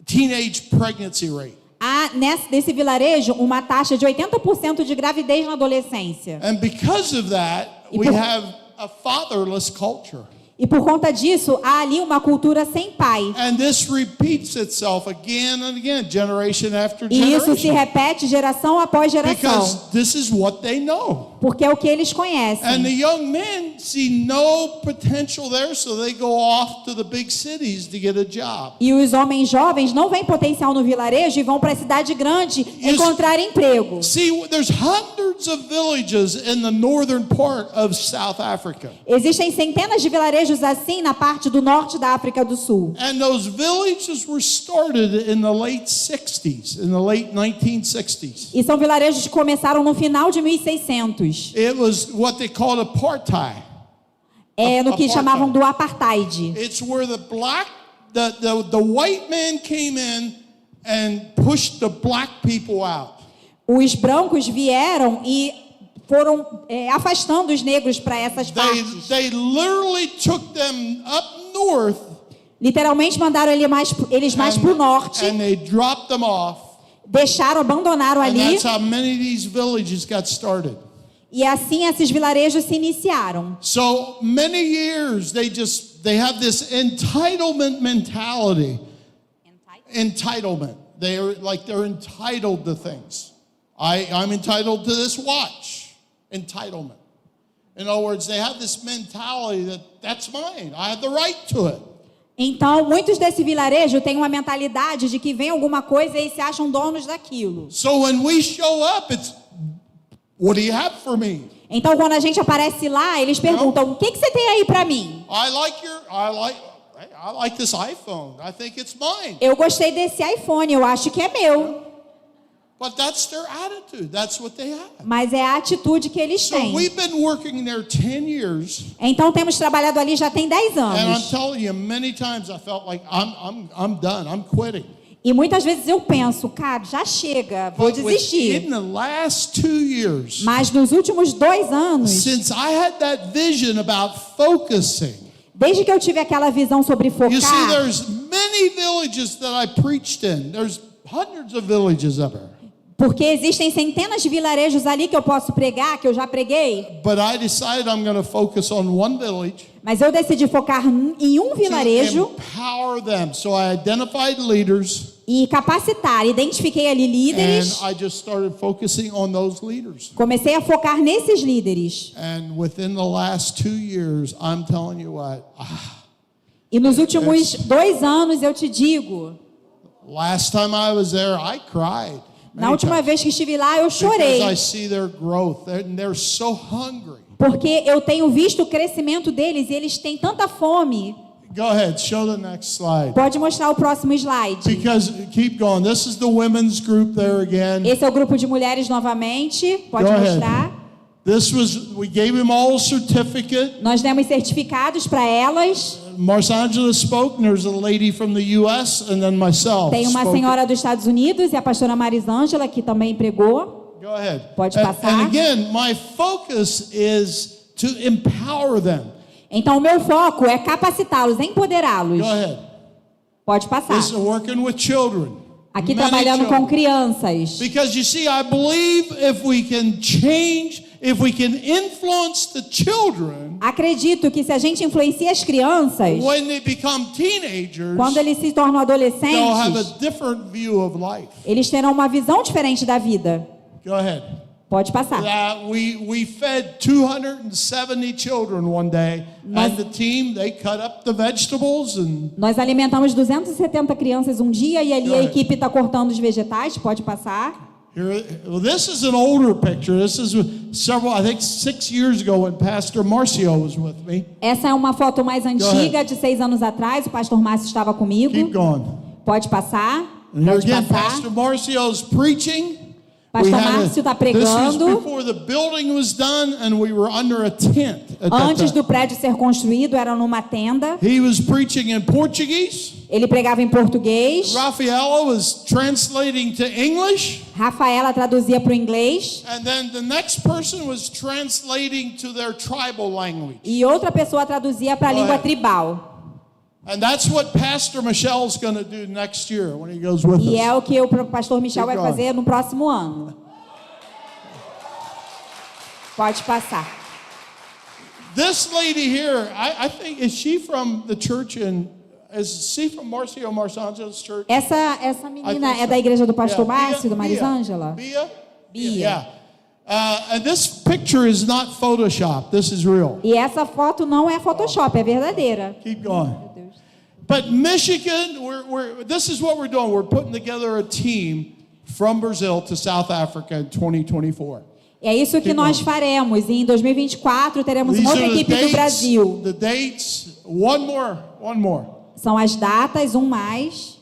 Speaker 1: teenage pregnancy rate.
Speaker 2: há nesse vilarejo uma taxa de 80% de gravidez na adolescência.
Speaker 1: And because of that,
Speaker 2: E
Speaker 1: we
Speaker 2: por-
Speaker 1: have a fatherless culture.
Speaker 2: E por conta disso, há ali uma cultura sem pai.
Speaker 1: And this repeats itself again and again, generation after
Speaker 2: E isso se
Speaker 1: generation.
Speaker 2: repete geração após
Speaker 1: Because
Speaker 2: geração,
Speaker 1: this is what they know.
Speaker 2: porque é o que eles
Speaker 1: And the
Speaker 2: conhecem.
Speaker 1: young men see no potential there, so they go off to the big cities to get a job.
Speaker 2: E os homens jovens não veem potencial no vilarejo e vão para a cidade grande encontrar emprego.
Speaker 1: See, there's hundreds of villages in the northern part of South Africa.
Speaker 2: Existem centenas de vilarejos assim na parte do norte da África do Sul.
Speaker 1: And those villages were started in the late 60s, in the late 1960s.
Speaker 2: E são vilarejos que começaram no final de 1600. negros.
Speaker 1: It was what they called apartheid.
Speaker 2: No que
Speaker 1: Apartheid.
Speaker 2: chamavam do apartheid.
Speaker 1: It's where the white man came in and pushed the black people out.
Speaker 2: Os brancos vieram e foram afastando os negros para essas partes.
Speaker 1: They literally took them up north.
Speaker 2: Literalmente mandaram eles mais para o norte,
Speaker 1: And they dropped them off.
Speaker 2: abandonaram
Speaker 1: And
Speaker 2: ali,
Speaker 1: that's how many of these villages got started.
Speaker 2: e assim esses vilarejos se iniciaram.
Speaker 1: So many years they have this entitlement mentality. Entitlement. They're entitled to things. I'm entitled to this watch. Entitlement. In other words, they have this mentality that's mine. I have the right to it.
Speaker 2: Então, muitos desse vilarejo têm uma mentalidade de que vem alguma coisa e se acham donos daquilo.
Speaker 1: So when we show up, it's, what do you have for me?
Speaker 2: Então, quando a gente aparece lá, eles perguntam: o que você tem aí para mim?
Speaker 1: I like this iPhone. I think it's mine.
Speaker 2: Eu gostei desse iPhone, eu acho que é meu.
Speaker 1: But that's their attitude. That's what they have.
Speaker 2: Mas é a atitude que eles
Speaker 1: So
Speaker 2: têm.
Speaker 1: we've been working there 10 years.
Speaker 2: Então, temos trabalhado ali já tem 10
Speaker 1: And I'm
Speaker 2: anos.
Speaker 1: telling you, many times I felt like I'm done. I'm quitting.
Speaker 2: E muitas vezes eu penso: cara, já chega, vou
Speaker 1: But
Speaker 2: desistir.
Speaker 1: in the last 2 years,
Speaker 2: Mas nos últimos 2 anos,
Speaker 1: since I had that vision about focusing,
Speaker 2: desde que eu tive aquela visão sobre
Speaker 1: you see,
Speaker 2: focar,
Speaker 1: there's many villages that I preached in. There's hundreds of villages up there.
Speaker 2: porque existem centenas de vilarejos ali que eu posso pregar, que eu já preguei,
Speaker 1: But I decided I'm going to focus on one village
Speaker 2: mas eu decidi focar em um
Speaker 1: to
Speaker 2: vilarejo
Speaker 1: empower them. So I identified leaders,
Speaker 2: e capacitar. Identifiquei ali líderes,
Speaker 1: and I just started focusing on those leaders.
Speaker 2: comecei a focar nesses líderes.
Speaker 1: And within the last 2 years, I'm telling you what,
Speaker 2: E nos últimos 2 anos, eu te digo,
Speaker 1: last time I was there, I cried.
Speaker 2: na última vez que estive lá, eu chorei,
Speaker 1: Because I see their growth. They're so hungry.
Speaker 2: porque eu tenho visto o crescimento deles e eles têm tanta fome.
Speaker 1: Go ahead, show the next slide.
Speaker 2: Pode mostrar o próximo slide.
Speaker 1: Because, keep going. This is the women's group there again.
Speaker 2: Esse é o grupo de mulheres novamente. Pode
Speaker 1: Go ahead.
Speaker 2: mostrar.
Speaker 1: We gave them all a certificate.
Speaker 2: Nós demos certificados para elas.
Speaker 1: Marsangela spoke, and there's a lady from the U.S., and then myself.
Speaker 2: Tem uma
Speaker 1: spoke.
Speaker 2: senhora dos Estados Unidos e a pastora Marisângela, que também pregou.
Speaker 1: Go ahead.
Speaker 2: Pode
Speaker 1: And
Speaker 2: passar.
Speaker 1: again, my focus is to empower them.
Speaker 2: Então, o meu foco é capacitá-los, empoderá-los.
Speaker 1: Go ahead.
Speaker 2: Pode passar.
Speaker 1: This is working with children.
Speaker 2: Aqui
Speaker 1: Many
Speaker 2: trabalhando com
Speaker 1: children.
Speaker 2: crianças.
Speaker 1: Because you see, I believe if we can change, if we can influence the children,
Speaker 2: Acredito que se a gente influencia as crianças,
Speaker 1: when they become teenagers,
Speaker 2: quando eles se tornam
Speaker 1: they'll have a
Speaker 2: adolescentes,
Speaker 1: different view of life.
Speaker 2: eles terão uma visão diferente da vida.
Speaker 1: Go ahead.
Speaker 2: Pode passar.
Speaker 1: We fed 270 children one day, and the team, they cut up the vegetables and
Speaker 2: Nós alimentamos 270 crianças um dia e ali
Speaker 1: Go
Speaker 2: a
Speaker 1: ahead.
Speaker 2: equipe está cortando os vegetais. Pode passar.
Speaker 1: well, this is an older picture. This is I think 6 years ago when Pastor Marcio was with me.
Speaker 2: Essa é uma foto mais antiga, de 6 anos atrás. O pastor Márcio estava
Speaker 1: Keep
Speaker 2: comigo.
Speaker 1: going.
Speaker 2: Pode passar.
Speaker 1: And here
Speaker 2: Pode
Speaker 1: again,
Speaker 2: passar.
Speaker 1: Pastor Marcio's preaching.
Speaker 2: Pastor
Speaker 1: We had
Speaker 2: Márcio está
Speaker 1: this was
Speaker 2: pregando.
Speaker 1: before the building was done, and we were under a tent at that
Speaker 2: Antes
Speaker 1: time.
Speaker 2: do prédio ser construído, era numa tenda.
Speaker 1: He was preaching in Portuguese.
Speaker 2: Ele pregava em português.
Speaker 1: Rafaela was translating to English.
Speaker 2: Rafaela traduzia para o inglês.
Speaker 1: And then the next person was translating to their tribal language.
Speaker 2: E outra pessoa traduzia para a
Speaker 1: Go
Speaker 2: língua
Speaker 1: ahead.
Speaker 2: tribal.
Speaker 1: And that's what Pastor Michelle's going to do next year when he goes with
Speaker 2: E é
Speaker 1: us.
Speaker 2: o que o pastor Michel vai
Speaker 1: Keep going.
Speaker 2: fazer no próximo ano. Pode passar.
Speaker 1: This lady here, I think, is she from the church is she from Marcio Marsangelo's church?
Speaker 2: Essa
Speaker 1: I
Speaker 2: menina
Speaker 1: think
Speaker 2: é
Speaker 1: so.
Speaker 2: da igreja do pastor
Speaker 1: Yeah,
Speaker 2: Márcio, do Marisângela?
Speaker 1: Bia?
Speaker 2: Bia.
Speaker 1: Yeah. And this picture is not Photoshop. This is real.
Speaker 2: E essa foto não é Photoshop, é verdadeira.
Speaker 1: Keep going. But Michigan, this is what we're doing. We're putting together a team from Brazil to South Africa in 2024.
Speaker 2: É isso que
Speaker 1: Keep
Speaker 2: nós
Speaker 1: going.
Speaker 2: faremos. E em 2024 teremos uma outra equipe do Brasil.
Speaker 1: The dates. One more.
Speaker 2: São as datas, um mais.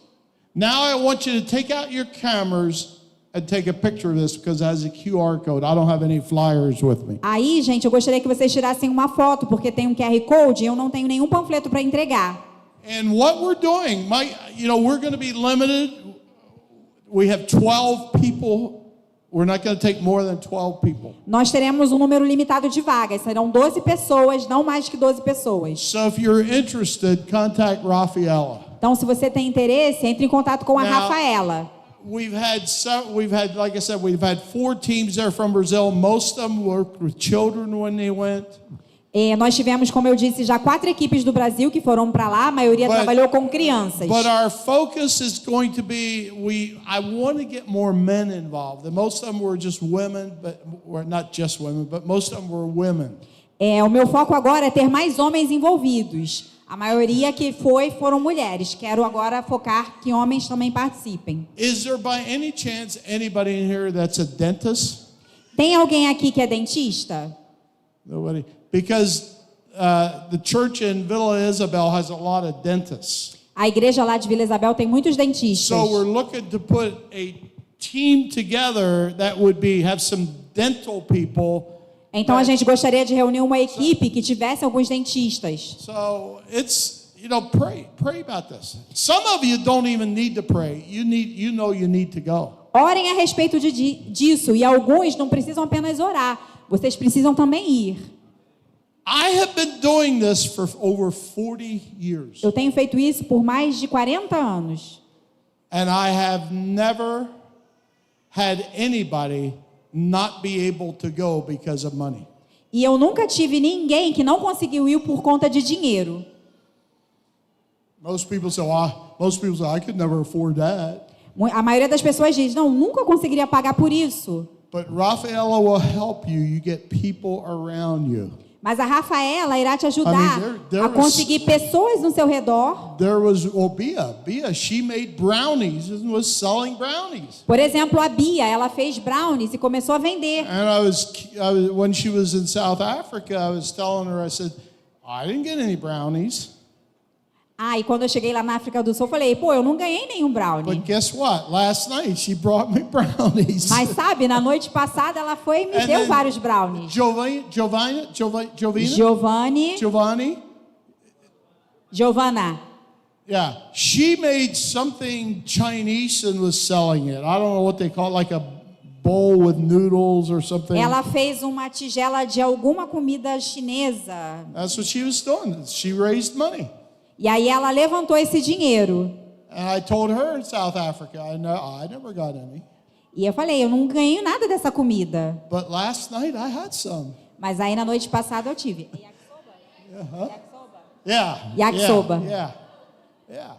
Speaker 1: Now I want you to take out your cameras and take a picture of this because it has a QR code. I don't have any flyers with me.
Speaker 2: Aí, gente, eu gostaria que vocês tirassem uma foto, porque tem um QR Code e eu não tenho nenhum panfleto para entregar.
Speaker 1: And what we're doing, we're going to be limited. We have 12 people. We're not going to take more than 12 people.
Speaker 2: Nós teremos um número limitado de vagas, serão 12 pessoas, não mais que 12 pessoas.
Speaker 1: So if you're interested, contact Rafaela.
Speaker 2: Então, se você tem interesse, entre em contato com a
Speaker 1: Now,
Speaker 2: Rafaela.
Speaker 1: We've had, like I said, we've had 4 teams there from Brazil. Most of them worked with children when they went.
Speaker 2: Nós tivemos, como eu disse, já 4 equipes do Brasil que foram para lá. A maioria trabalhou com crianças.
Speaker 1: But our focus is going to be, I want to get more men involved. And most of them were just women, but not just women, but most of them were women.
Speaker 2: O meu foco agora é ter mais homens envolvidos. A maioria que foram mulheres. Quero agora focar que homens também participem.
Speaker 1: Is there by any chance anybody in here that's a dentist?
Speaker 2: Tem alguém aqui que é dentista?
Speaker 1: Nobody. Because the church in Villa Isabel has a lot of dentists.
Speaker 2: A igreja lá de Vila Isabel tem muitos dentistas.
Speaker 1: So we're looking to put a team together that would have some dental people.
Speaker 2: Então a gente gostaria de reunir uma equipe que tivesse alguns dentistas.
Speaker 1: So it's, pray about this. Some of you don't even need to pray. You need to go.
Speaker 2: Orem a respeito disso, e alguns não precisam apenas orar. Vocês precisam também ir.
Speaker 1: I have been doing this for over 40 years.
Speaker 2: Eu tenho feito isso por mais de 40 anos.
Speaker 1: And I have never had anybody not be able to go because of money.
Speaker 2: E eu nunca tive ninguém que não conseguiu ir por conta de dinheiro.
Speaker 1: Most people say, I could never afford that.
Speaker 2: A maioria das pessoas diz, não, nunca conseguiria pagar por isso.
Speaker 1: But Rafaela will help you. You get people around you.
Speaker 2: Mas a Rafaela irá te ajudar a conseguir pessoas no seu redor.
Speaker 1: There was Bia, she made brownies and was selling brownies.
Speaker 2: Por exemplo, a Bia, ela fez brownies e começou a vender.
Speaker 1: And when she was in South Africa, I was telling her, I said, I didn't get any brownies.
Speaker 2: E quando eu cheguei lá na África do Sul, eu falei, eu não ganhei nenhum brownie.
Speaker 1: But guess what? Last night she brought me brownies.
Speaker 2: Mas sabe, na noite passada ela foi e me deu vários brownies. Giovanna.
Speaker 1: Yeah, she made something Chinese and was selling it. I don't know what they call it, like a bowl with noodles or something.
Speaker 2: Ela fez uma tigela de alguma comida chinesa.
Speaker 1: That's what she was doing. She raised money.
Speaker 2: E aí ela levantou esse dinheiro.
Speaker 1: And I told her in South Africa, I never got any.
Speaker 2: E eu falei, eu não ganhei nada dessa comida.
Speaker 1: But last night I had some.
Speaker 2: Mas aí na noite passada eu tive.
Speaker 1: Yakisoba. Yeah.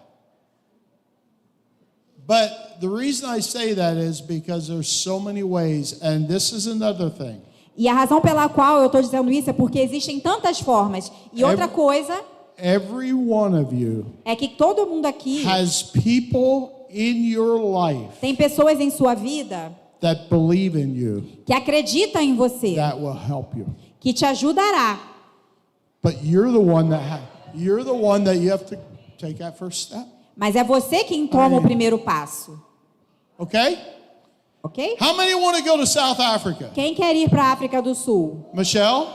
Speaker 1: But the reason I say that is because there's so many ways, and this is another thing.
Speaker 2: E a razão pela qual eu estou dizendo isso é porque existem tantas formas. E outra coisa
Speaker 1: every one of you
Speaker 2: é que todo mundo aqui
Speaker 1: has people in your life
Speaker 2: tem pessoas em sua vida
Speaker 1: that believe in you,
Speaker 2: que acreditam em você,
Speaker 1: that will help you.
Speaker 2: que te ajudará.
Speaker 1: But you're the one that you have to take that first step.
Speaker 2: Mas é você quem toma o primeiro passo.
Speaker 1: Okay?
Speaker 2: Ok?
Speaker 1: How many want to go to South Africa?
Speaker 2: Quem quer ir para a África do Sul?
Speaker 1: Michelle,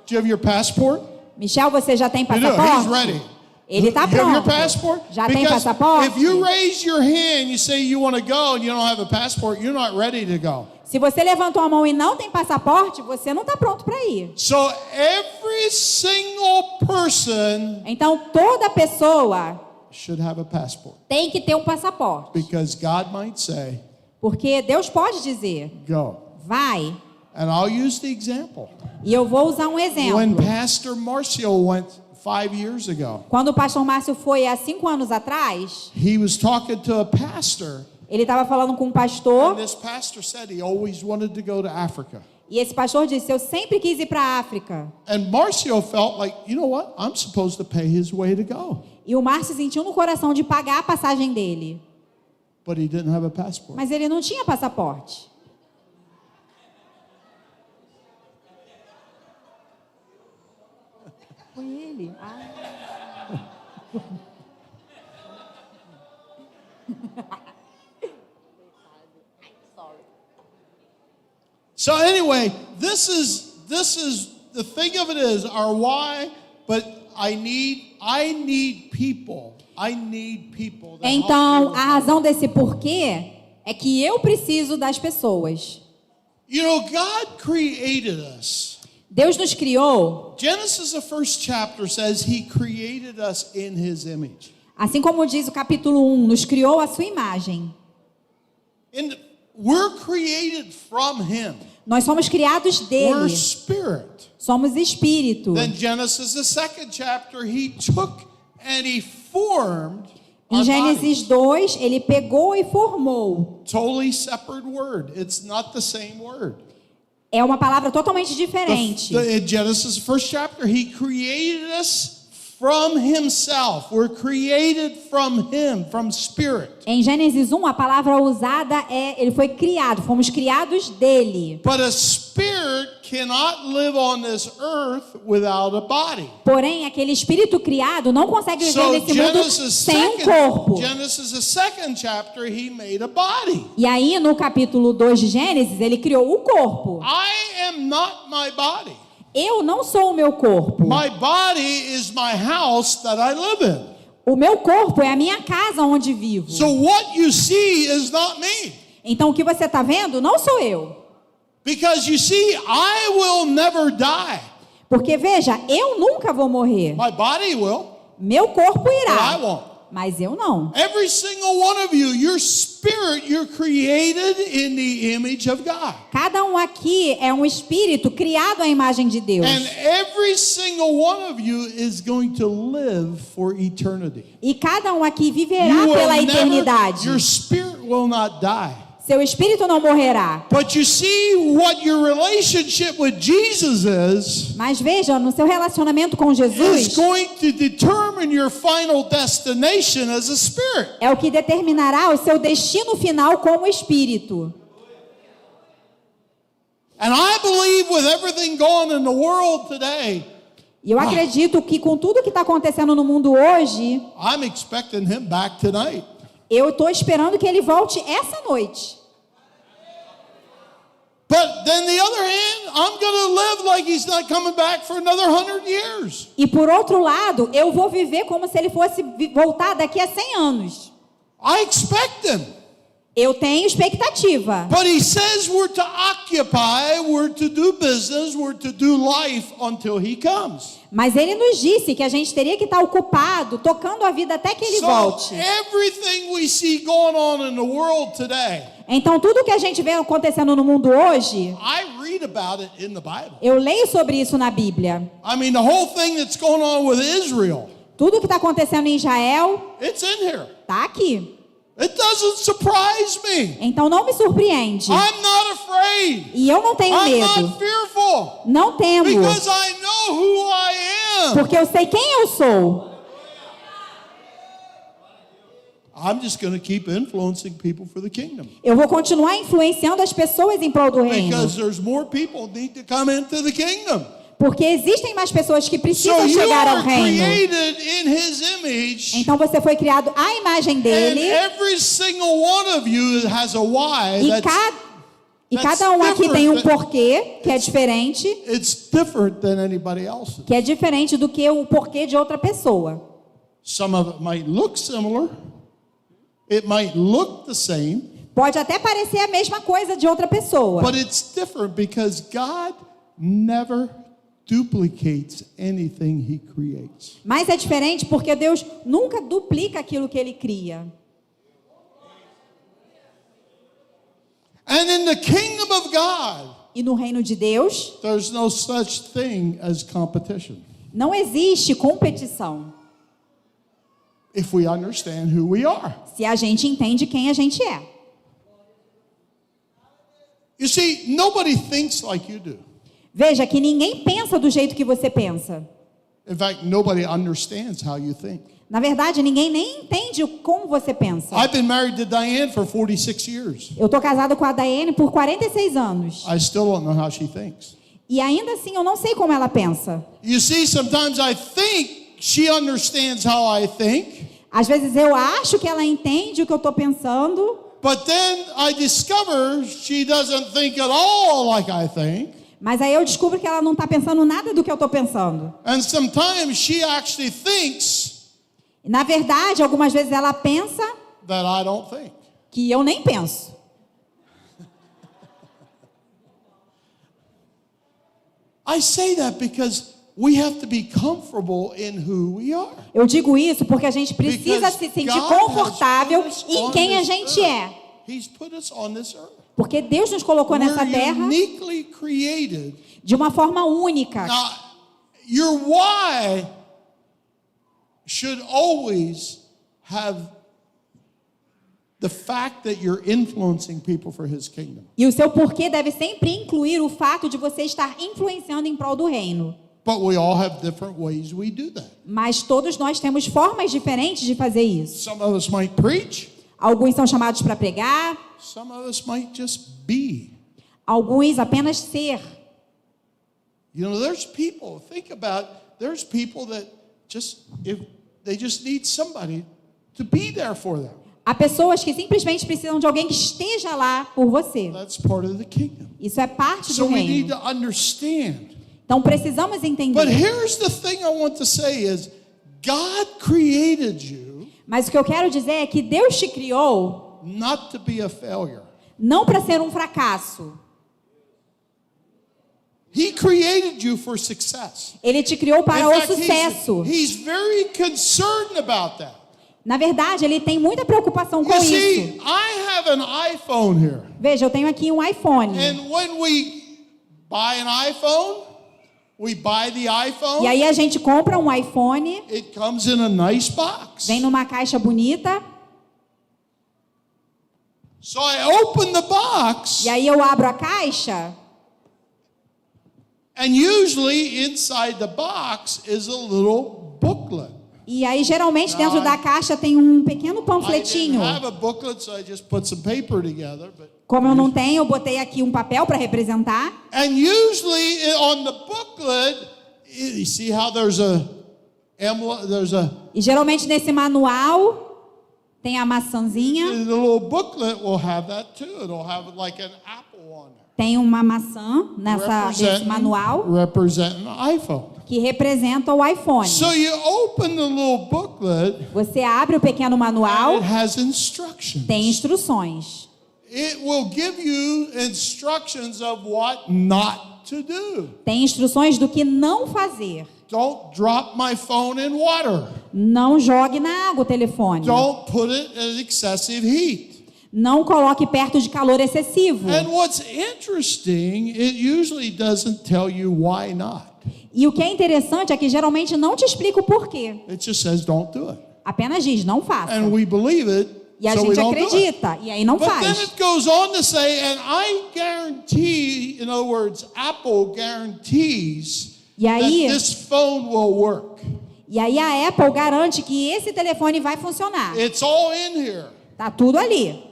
Speaker 1: do you have your passport?
Speaker 2: Michel, você já tem
Speaker 1: You do.
Speaker 2: passaporte?
Speaker 1: He's ready.
Speaker 2: Ele está
Speaker 1: You have your
Speaker 2: pronto.
Speaker 1: passport?
Speaker 2: Já tem
Speaker 1: Because
Speaker 2: passaporte?
Speaker 1: if you raise your hand, you say you want to go and you don't have a passport, you're not ready to go.
Speaker 2: Se você levantou a mão e não tem passaporte, você não está pronto para ir.
Speaker 1: So every single person
Speaker 2: Então toda pessoa
Speaker 1: should have a passport.
Speaker 2: tem que ter um passaporte.
Speaker 1: Because God might say,
Speaker 2: Porque Deus pode dizer,
Speaker 1: go.
Speaker 2: vai.
Speaker 1: And I'll use the example.
Speaker 2: E eu vou usar um exemplo.
Speaker 1: When Pastor Marcio went 5 years ago,
Speaker 2: Quando o pastor Márcio foi há 5 anos atrás,
Speaker 1: he was talking to a pastor.
Speaker 2: ele estava falando com um pastor.
Speaker 1: And this pastor said he always wanted to go to Africa.
Speaker 2: E esse pastor disse, eu sempre quis ir para a África.
Speaker 1: And Marcio felt like, you know what? I'm supposed to pay his way to go.
Speaker 2: E o Márcio sentiu no coração de pagar a passagem dele.
Speaker 1: But he didn't have a passport.
Speaker 2: Mas ele não tinha passaporte. Foi ele.
Speaker 1: So anyway, this is the thing of it is our why, but I need people. I need people. that help me
Speaker 2: Então,
Speaker 1: with
Speaker 2: a razão desse porquê é que eu preciso das pessoas.
Speaker 1: You know, God created us.
Speaker 2: Deus nos criou,
Speaker 1: Genesis, the first chapter, says He created us in His image.
Speaker 2: assim como diz o capítulo 1, nos criou à sua imagem.
Speaker 1: And we're created from Him.
Speaker 2: Nós somos criados
Speaker 1: We're
Speaker 2: dele,
Speaker 1: spirit.
Speaker 2: somos espírito.
Speaker 1: Then Genesis, the second chapter, He took and He formed our
Speaker 2: Em Gênesis
Speaker 1: bodies.
Speaker 2: 2, ele pegou e formou.
Speaker 1: Totally separate word. It's not the same word.
Speaker 2: É uma palavra totalmente diferente.
Speaker 1: In Genesis, the first chapter, He created us from Himself. We're created from Him, from spirit.
Speaker 2: Em Gênesis 1, a palavra usada é, ele foi criado, fomos criados dele.
Speaker 1: But a spirit cannot live on this earth without a body.
Speaker 2: Porém, aquele espírito criado não consegue viver
Speaker 1: So
Speaker 2: nesse mundo
Speaker 1: Genesis,
Speaker 2: sem um corpo.
Speaker 1: Genesis, the second chapter, He made a body.
Speaker 2: E aí, no capítulo 2 de Gênesis, ele criou o corpo.
Speaker 1: I am not my body.
Speaker 2: Eu não sou o meu corpo.
Speaker 1: My body is my house that I live in.
Speaker 2: O meu corpo é a minha casa onde vivo.
Speaker 1: So what you see is not me.
Speaker 2: Então, o que você está vendo não sou eu.
Speaker 1: Because you see, I will never die.
Speaker 2: Porque, veja, eu nunca vou morrer.
Speaker 1: My body will,
Speaker 2: Meu corpo
Speaker 1: but I
Speaker 2: irá,
Speaker 1: won't.
Speaker 2: mas eu não.
Speaker 1: Every single one of you, your spirit, you're created in the image of God.
Speaker 2: Cada um aqui é um espírito criado à imagem de Deus.
Speaker 1: And every single one of you is going to live for eternity.
Speaker 2: E cada um aqui viverá
Speaker 1: You will
Speaker 2: pela
Speaker 1: never,
Speaker 2: eternidade.
Speaker 1: your spirit will not die.
Speaker 2: Seu espírito não morrerá.
Speaker 1: But you see what your relationship with Jesus is
Speaker 2: Mas veja, no seu relacionamento com
Speaker 1: is
Speaker 2: Jesus,
Speaker 1: going to determine your final destination as a spirit.
Speaker 2: é o que determinará o seu destino final como espírito.
Speaker 1: And I believe with everything going in the world today,
Speaker 2: E eu acredito que com tudo que está acontecendo no mundo hoje,
Speaker 1: I'm expecting him back tonight.
Speaker 2: eu estou esperando que ele volte essa noite.
Speaker 1: But then the other hand, I'm going to live like he's not coming back for another 100 years.
Speaker 2: E por outro lado, eu vou viver como se ele fosse voltar daqui a 100 anos.
Speaker 1: I expect him.
Speaker 2: Eu tenho expectativa.
Speaker 1: But he says we're to occupy, we're to do business, we're to do life until he comes.
Speaker 2: Mas ele nos disse que a gente teria que estar ocupado, tocando a vida até que ele
Speaker 1: So
Speaker 2: volte.
Speaker 1: everything we see going on in the world today,
Speaker 2: Então, tudo que a gente vê acontecendo no mundo hoje,
Speaker 1: I read about it in the Bible.
Speaker 2: eu leio sobre isso na Bíblia.
Speaker 1: I mean, the whole thing that's going on with Israel,
Speaker 2: Tudo que está acontecendo em Israel
Speaker 1: it's in here.
Speaker 2: está aqui.
Speaker 1: It doesn't surprise me.
Speaker 2: Então, não me surpreende.
Speaker 1: I'm not afraid.
Speaker 2: E eu não tenho
Speaker 1: I'm
Speaker 2: medo.
Speaker 1: not fearful.
Speaker 2: Não temo.
Speaker 1: Because I know who I am.
Speaker 2: Porque eu sei quem eu sou.
Speaker 1: I'm just going to keep influencing people for the kingdom.
Speaker 2: Eu vou continuar influenciando as pessoas em prol do reino.
Speaker 1: Because there's more people need to come into the kingdom.
Speaker 2: Porque existem mais pessoas que
Speaker 1: So
Speaker 2: precisam
Speaker 1: you
Speaker 2: chegar ao
Speaker 1: are
Speaker 2: reino.
Speaker 1: created in his image.
Speaker 2: Então você foi criado à imagem
Speaker 1: And
Speaker 2: dele.
Speaker 1: every single one of you has a why
Speaker 2: E,
Speaker 1: that's
Speaker 2: cada um aqui tem um porquê que é diferente.
Speaker 1: it's different than anybody else's.
Speaker 2: Que é diferente do que o porquê de outra pessoa.
Speaker 1: Some of it might look similar. It might look the same,
Speaker 2: Pode até parecer a mesma coisa de outra pessoa.
Speaker 1: but it's different because God never duplicates anything he creates.
Speaker 2: Mas é diferente porque Deus nunca duplica aquilo que ele cria.
Speaker 1: And in the kingdom of God,
Speaker 2: E no reino de Deus,
Speaker 1: there's no such thing as competition.
Speaker 2: não existe competição.
Speaker 1: If we understand who we are.
Speaker 2: Se a gente entende quem a gente é.
Speaker 1: You see, nobody thinks like you do.
Speaker 2: Veja que ninguém pensa do jeito que você pensa.
Speaker 1: In fact, nobody understands how you think.
Speaker 2: Na verdade, ninguém nem entende como você pensa.
Speaker 1: I've been married to Diane for 46 years.
Speaker 2: Eu tô casado com a Daiane por 46 anos.
Speaker 1: I still don't know how she thinks.
Speaker 2: E ainda assim, eu não sei como ela pensa.
Speaker 1: You see, sometimes I think she understands how I think,
Speaker 2: Às vezes eu acho que ela entende o que eu tô pensando,
Speaker 1: But then I discover she doesn't think at all like I think.
Speaker 2: Mas aí eu descubro que ela não está pensando nada do que eu estou pensando.
Speaker 1: And sometimes she actually thinks
Speaker 2: Na verdade, algumas vezes ela pensa
Speaker 1: that I don't think.
Speaker 2: que eu nem penso.
Speaker 1: I say that because we have to be comfortable in who we are.
Speaker 2: Eu digo isso porque a gente precisa
Speaker 1: Because
Speaker 2: se sentir
Speaker 1: God
Speaker 2: confortável
Speaker 1: has put us
Speaker 2: em
Speaker 1: on
Speaker 2: quem a
Speaker 1: this
Speaker 2: gente
Speaker 1: earth.
Speaker 2: é.
Speaker 1: He's put us on this earth.
Speaker 2: Porque Deus nos colocou nessa
Speaker 1: We're
Speaker 2: terra
Speaker 1: uniquely created.
Speaker 2: de uma forma única.
Speaker 1: Now, your why should always have the fact that you're influencing people for His kingdom.
Speaker 2: E o seu porquê deve sempre incluir o fato de você estar influenciando em prol do reino.
Speaker 1: But we all have different ways we do that.
Speaker 2: Mas todos nós temos formas diferentes de fazer isso.
Speaker 1: Some of us might preach.
Speaker 2: Alguns são chamados para pregar,
Speaker 1: Some of us might just be.
Speaker 2: alguns apenas ser.
Speaker 1: You know, there's people, think about, there's people that they just need somebody to be there for them.
Speaker 2: Há pessoas que simplesmente precisam de alguém que esteja lá por você.
Speaker 1: That's part of the kingdom.
Speaker 2: Isso é parte
Speaker 1: So
Speaker 2: do
Speaker 1: we need
Speaker 2: reino.
Speaker 1: to understand.
Speaker 2: Então precisamos
Speaker 1: But
Speaker 2: entender.
Speaker 1: here's the thing I want to say is, God created you
Speaker 2: Mas o que eu quero dizer é que Deus te criou
Speaker 1: not to be a failure.
Speaker 2: não para ser um fracasso.
Speaker 1: He created you for success.
Speaker 2: Ele te criou para
Speaker 1: In
Speaker 2: o
Speaker 1: fact,
Speaker 2: sucesso.
Speaker 1: he's very concerned about that.
Speaker 2: Na verdade, ele tem muita preocupação com
Speaker 1: You
Speaker 2: isso.
Speaker 1: see, I have an iPhone here.
Speaker 2: Veja, eu tenho aqui um iPhone.
Speaker 1: And when we buy an iPhone, we buy the iPhone.
Speaker 2: E aí a gente compra um iPhone,
Speaker 1: It comes in a nice box.
Speaker 2: vem numa caixa bonita,
Speaker 1: So I open the box,
Speaker 2: e aí eu abro a caixa,
Speaker 1: and usually inside the box is a little booklet.
Speaker 2: e aí geralmente dentro da caixa tem um pequeno
Speaker 1: I
Speaker 2: panfletinho.
Speaker 1: didn't have a booklet, so I just put some paper together. But
Speaker 2: Como eu não tenho, eu botei aqui um papel para representar.
Speaker 1: and usually on the booklet, you see how there's a
Speaker 2: E geralmente nesse manual tem a maçãzinha,
Speaker 1: the little booklet will have that too. It'll have like an apple on there.
Speaker 2: tem uma maçã nesse manual
Speaker 1: representing the iPhone.
Speaker 2: que representa o iPhone.
Speaker 1: So you open the little booklet,
Speaker 2: Você abre o pequeno
Speaker 1: and
Speaker 2: manual,
Speaker 1: it has instructions.
Speaker 2: tem instruções.
Speaker 1: It will give you instructions of what not to do.
Speaker 2: Tem instruções do que não fazer.
Speaker 1: Don't drop my phone in water.
Speaker 2: Não jogue na água o telefone.
Speaker 1: Don't put it at excessive heat.
Speaker 2: Não coloque perto de calor excessivo.
Speaker 1: And what's interesting, it usually doesn't tell you why not.
Speaker 2: E o que é interessante é que geralmente não te explica o porquê.
Speaker 1: It just says don't do it.
Speaker 2: Apenas diz, não faça.
Speaker 1: And we believe it,
Speaker 2: E a
Speaker 1: so we
Speaker 2: gente
Speaker 1: don't do it.
Speaker 2: acredita, e aí não
Speaker 1: But then
Speaker 2: faz.
Speaker 1: it goes on to say, and I guarantee, in other words, Apple guarantees
Speaker 2: E aí-
Speaker 1: that this phone will work.
Speaker 2: E aí a Apple garante que esse telefone vai funcionar.
Speaker 1: It's all in here.
Speaker 2: Tá tudo ali.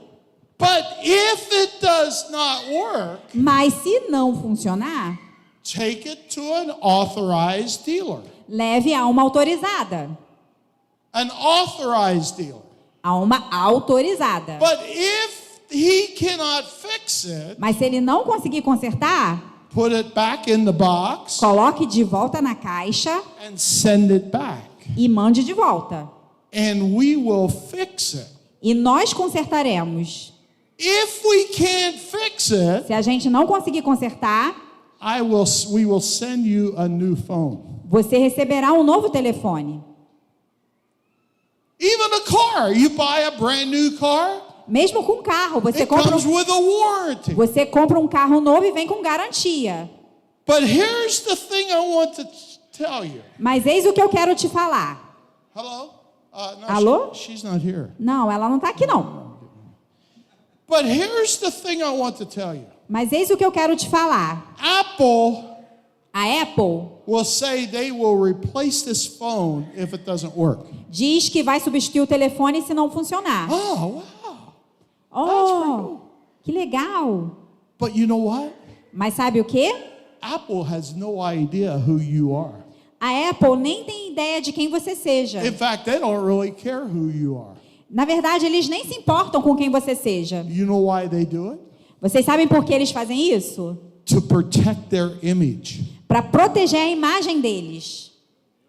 Speaker 1: But if it does not work,
Speaker 2: Mas se não funcionar,
Speaker 1: take it to an authorized dealer.
Speaker 2: leve a uma autorizada.
Speaker 1: An authorized dealer.
Speaker 2: A uma autorizada.
Speaker 1: But if he cannot fix it,
Speaker 2: Mas se ele não conseguir consertar,
Speaker 1: put it back in the box
Speaker 2: coloque de volta na caixa
Speaker 1: and send it back.
Speaker 2: e mande de volta.
Speaker 1: And we will fix it.
Speaker 2: E nós consertaremos.
Speaker 1: If we can't fix it,
Speaker 2: Se a gente não conseguir consertar,
Speaker 1: we will send you a new phone.
Speaker 2: você receberá um novo telefone.
Speaker 1: Even a car, you buy a brand new car,
Speaker 2: Mesmo com carro, você
Speaker 1: it
Speaker 2: compra,
Speaker 1: comes with a warranty.
Speaker 2: você compra um carro novo e vem com garantia.
Speaker 1: But here's the thing I want to tell you.
Speaker 2: Mas eis o que eu quero te falar.
Speaker 1: Hello? No,
Speaker 2: Alô?
Speaker 1: she's not here.
Speaker 2: Não, ela não está aqui não.
Speaker 1: But here's the thing I want to tell you.
Speaker 2: Mas eis o que eu quero te falar.
Speaker 1: Apple
Speaker 2: A Apple
Speaker 1: will say they will replace this phone if it doesn't work.
Speaker 2: diz que vai substituir o telefone se não funcionar.
Speaker 1: Oh, wow.
Speaker 2: Oh, que legal.
Speaker 1: But you know what?
Speaker 2: Mas sabe o quê?
Speaker 1: Apple has no idea who you are.
Speaker 2: A Apple nem tem ideia de quem você seja.
Speaker 1: In fact, they don't really care who you are.
Speaker 2: Na verdade, eles nem se importam com quem você seja.
Speaker 1: You know why they do it?
Speaker 2: Vocês sabem por que eles fazem isso?
Speaker 1: To protect their image.
Speaker 2: Para proteger a imagem deles.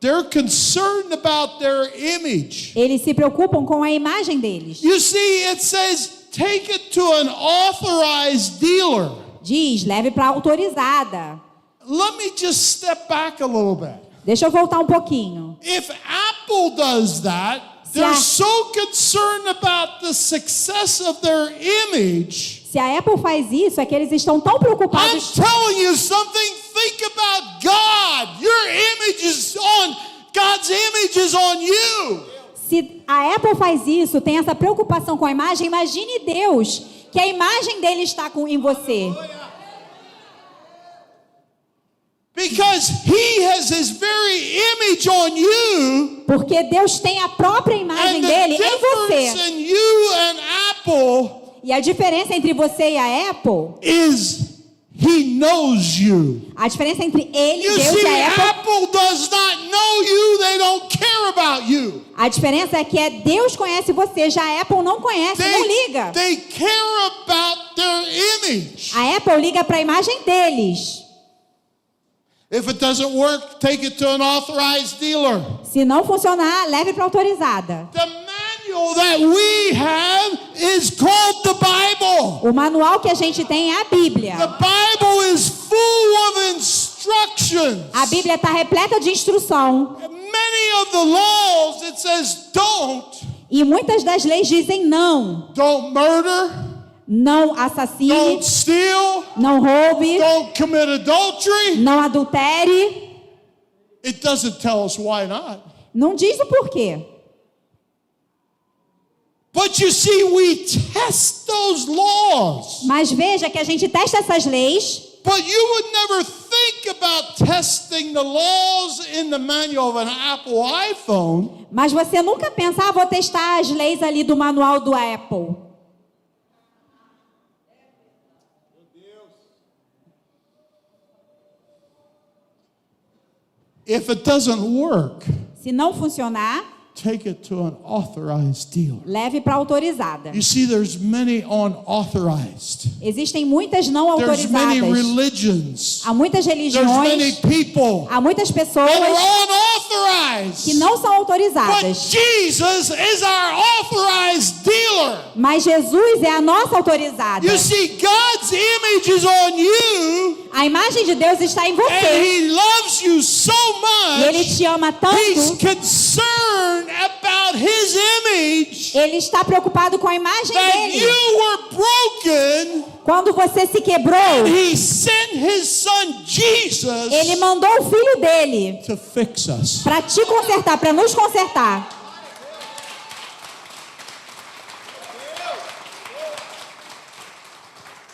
Speaker 1: They're concerned about their image.
Speaker 2: Eles se preocupam com a imagem deles.
Speaker 1: You see, it says, take it to an authorized dealer.
Speaker 2: Diz, leve para autorizada.
Speaker 1: Let me just step back a little bit.
Speaker 2: Deixa eu voltar um pouquinho.
Speaker 1: If Apple does that, they're so concerned about the success of their image.
Speaker 2: Se a Apple faz isso, é que eles estão tão
Speaker 1: I'm
Speaker 2: preocupados.
Speaker 1: telling you something, think about God. Your image is on, God's image is on you.
Speaker 2: Se a Apple faz isso, tem essa preocupação com a imagem, imagine Deus, que a imagem dele está em você.
Speaker 1: Because He has His very image on you.
Speaker 2: Porque Deus tem a própria imagem
Speaker 1: And
Speaker 2: dele
Speaker 1: the
Speaker 2: em você.
Speaker 1: difference in you and Apple
Speaker 2: E a diferença entre você e a Apple,
Speaker 1: is He knows you.
Speaker 2: a diferença entre ele,
Speaker 1: You
Speaker 2: Deus
Speaker 1: see,
Speaker 2: e a Apple,
Speaker 1: Apple does not know you, they don't care about you.
Speaker 2: a diferença é que Deus conhece você, já a Apple não conhece, não liga.
Speaker 1: They care about their image.
Speaker 2: A Apple liga para a imagem deles.
Speaker 1: If it doesn't work, take it to an authorized dealer.
Speaker 2: Se não funcionar, leve para autorizada.
Speaker 1: The manual that we have is called the Bible.
Speaker 2: O manual que a gente tem é a Bíblia.
Speaker 1: The Bible is full of instructions.
Speaker 2: A Bíblia está repleta de instrução.
Speaker 1: Many of the laws, it says don't.
Speaker 2: E muitas das leis dizem não.
Speaker 1: Don't murder.
Speaker 2: Não assassine,
Speaker 1: Don't steal.
Speaker 2: não roube,
Speaker 1: Don't commit adultery.
Speaker 2: não adultere.
Speaker 1: It doesn't tell us why not.
Speaker 2: Não diz o porquê.
Speaker 1: But you see, we test those laws.
Speaker 2: Mas veja que a gente testa essas leis,
Speaker 1: But you would never think about testing the laws in the manual of an Apple iPhone.
Speaker 2: mas você nunca pensa, vou testar as leis ali do manual do Apple.
Speaker 1: If it doesn't work,
Speaker 2: Se não funcionar,
Speaker 1: take it to an authorized dealer.
Speaker 2: leve para autorizada.
Speaker 1: You see, there's many unauthorized.
Speaker 2: Existem muitas não
Speaker 1: There's many
Speaker 2: autorizadas.
Speaker 1: religions.
Speaker 2: Há muitas
Speaker 1: There's many
Speaker 2: religiões,
Speaker 1: people
Speaker 2: há muitas
Speaker 1: that
Speaker 2: pessoas
Speaker 1: are
Speaker 2: que
Speaker 1: unauthorized.
Speaker 2: não são
Speaker 1: But
Speaker 2: autorizadas.
Speaker 1: Jesus is our authorized dealer.
Speaker 2: Mas Jesus é a nossa autorizada.
Speaker 1: You see, God's image is on you,
Speaker 2: A imagem de Deus está em
Speaker 1: and
Speaker 2: você.
Speaker 1: He loves you so
Speaker 2: E Ele
Speaker 1: much.
Speaker 2: te ama
Speaker 1: He's
Speaker 2: tanto.
Speaker 1: concerned about His image
Speaker 2: Ele está preocupado com a imagem
Speaker 1: that
Speaker 2: dele.
Speaker 1: you were broken.
Speaker 2: Quando você se quebrou,
Speaker 1: He sent His Son Jesus
Speaker 2: Ele mandou o filho dele
Speaker 1: to fix us.
Speaker 2: para te consertar, para nos consertar.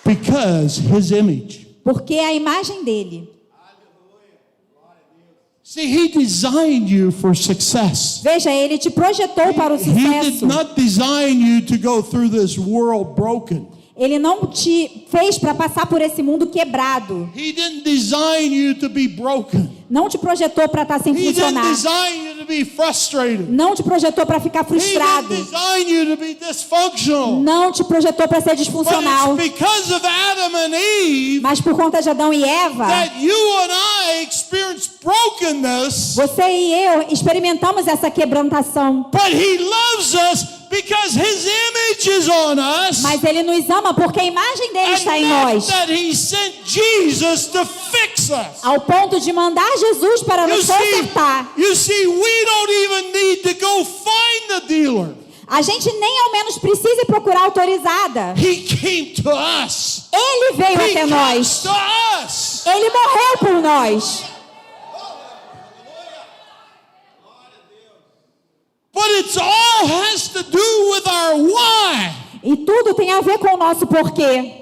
Speaker 1: Because His image.
Speaker 2: Porque a imagem dele.
Speaker 1: See, He designed you for success.
Speaker 2: Veja, Ele te projetou para o
Speaker 1: He did
Speaker 2: sucesso.
Speaker 1: not design you to go through this world broken.
Speaker 2: Ele não te fez para passar por esse mundo quebrado.
Speaker 1: He didn't design you to be broken.
Speaker 2: Não te projetou para estar sem
Speaker 1: He didn't
Speaker 2: funcionar.
Speaker 1: design you to be frustrated.
Speaker 2: Não te projetou para ficar
Speaker 1: He didn't
Speaker 2: frustrado.
Speaker 1: design you to be dysfunctional.
Speaker 2: Não te projetou para ser
Speaker 1: But
Speaker 2: disfuncional.
Speaker 1: it's because of Adam and Eve
Speaker 2: Mas por conta de Adão e Eva,
Speaker 1: that you and I experience brokenness.
Speaker 2: você e eu experimentamos essa quebrantação.
Speaker 1: But He loves us because His image is on us.
Speaker 2: Mas Ele nos ama porque a imagem dele está em nós.
Speaker 1: That He sent Jesus to fix us.
Speaker 2: Ao ponto de mandar Jesus para nos consertar.
Speaker 1: You see, we don't even need to go find the dealer.
Speaker 2: A gente nem ao menos precisa procurar autorizada.
Speaker 1: He came to us.
Speaker 2: Ele veio
Speaker 1: He
Speaker 2: até
Speaker 1: comes
Speaker 2: nós.
Speaker 1: to us.
Speaker 2: Ele morreu por nós.
Speaker 1: But it's all has to do with our why.
Speaker 2: E tudo tem a ver com o nosso porquê.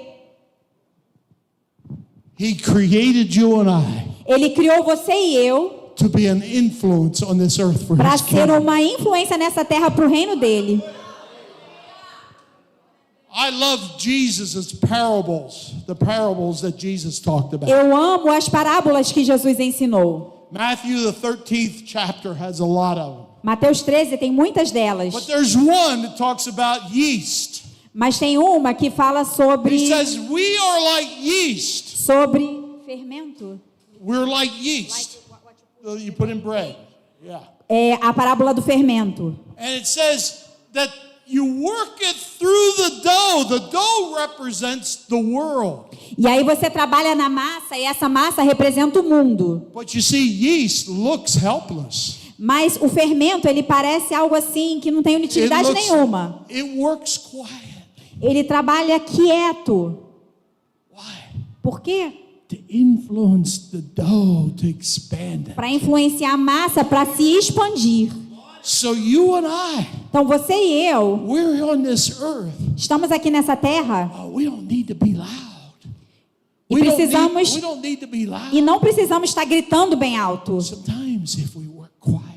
Speaker 1: He created you and I
Speaker 2: Ele criou você e eu
Speaker 1: to be an influence on this earth for
Speaker 2: para
Speaker 1: His
Speaker 2: ser
Speaker 1: kingdom.
Speaker 2: uma influência nessa terra para o reino dele.
Speaker 1: I love Jesus' parables, the parables that Jesus talked about.
Speaker 2: Eu amo as parábolas que Jesus ensinou.
Speaker 1: Matthew, the 13th chapter, has a lot of them.
Speaker 2: Mateus 13 tem muitas delas.
Speaker 1: But there's one that talks about yeast.
Speaker 2: Mas tem uma que fala
Speaker 1: He
Speaker 2: sobre
Speaker 1: says, we are like yeast.
Speaker 2: fermento.
Speaker 1: We're like yeast. You put in bread. Yeah.
Speaker 2: É a parábola do fermento.
Speaker 1: And it says that you work it through the dough. The dough represents the world.
Speaker 2: E aí você trabalha na massa e essa massa representa o mundo.
Speaker 1: But you see, yeast looks helpless.
Speaker 2: Mas o fermento, ele parece algo assim que não tem utilidade nenhuma.
Speaker 1: It works quietly.
Speaker 2: Ele trabalha quieto.
Speaker 1: Why?
Speaker 2: Por quê?
Speaker 1: To influence the dough to expand it.
Speaker 2: Para influenciar a massa para se expandir.
Speaker 1: So you and I,
Speaker 2: Então você e eu
Speaker 1: we're on this earth.
Speaker 2: estamos aqui nessa terra
Speaker 1: We don't need to be loud.
Speaker 2: e
Speaker 1: We don't need to be loud.
Speaker 2: não precisamos estar gritando bem alto.
Speaker 1: Sometimes if we work quietly,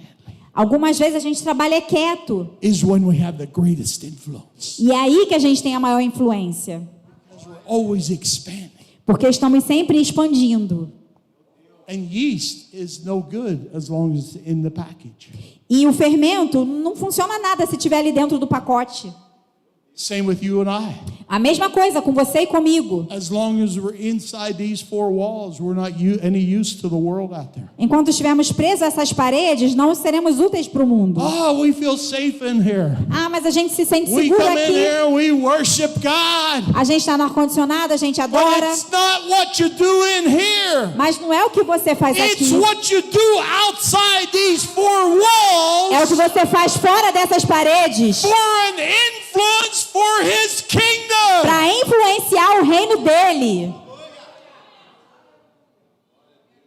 Speaker 2: Algumas vezes a gente trabalha quieto
Speaker 1: is when we have the greatest influence.
Speaker 2: e é aí que a gente tem a maior influência,
Speaker 1: Because we're always expanding.
Speaker 2: porque estamos sempre expandindo.
Speaker 1: And yeast is no good as long as it's in the package.
Speaker 2: E o fermento não funciona nada se estiver ali dentro do pacote.
Speaker 1: Same with you and I.
Speaker 2: A mesma coisa com você e comigo.
Speaker 1: As long as we're inside these four walls, we're not any use to the world out there.
Speaker 2: Enquanto estivermos presos a essas paredes, não seremos úteis para o mundo.
Speaker 1: Oh, we feel safe in here.
Speaker 2: Ah, mas a gente se sente
Speaker 1: We
Speaker 2: seguro
Speaker 1: come in
Speaker 2: aqui.
Speaker 1: here, we worship God.
Speaker 2: A gente está no ar-condicionado, a gente
Speaker 1: But
Speaker 2: adora.
Speaker 1: it's not what you do in here.
Speaker 2: Mas não é o que você faz
Speaker 1: It's
Speaker 2: aqui.
Speaker 1: what you do outside these four walls
Speaker 2: É o que você faz fora dessas paredes
Speaker 1: for an influence for His kingdom.
Speaker 2: para influenciar o reino dele.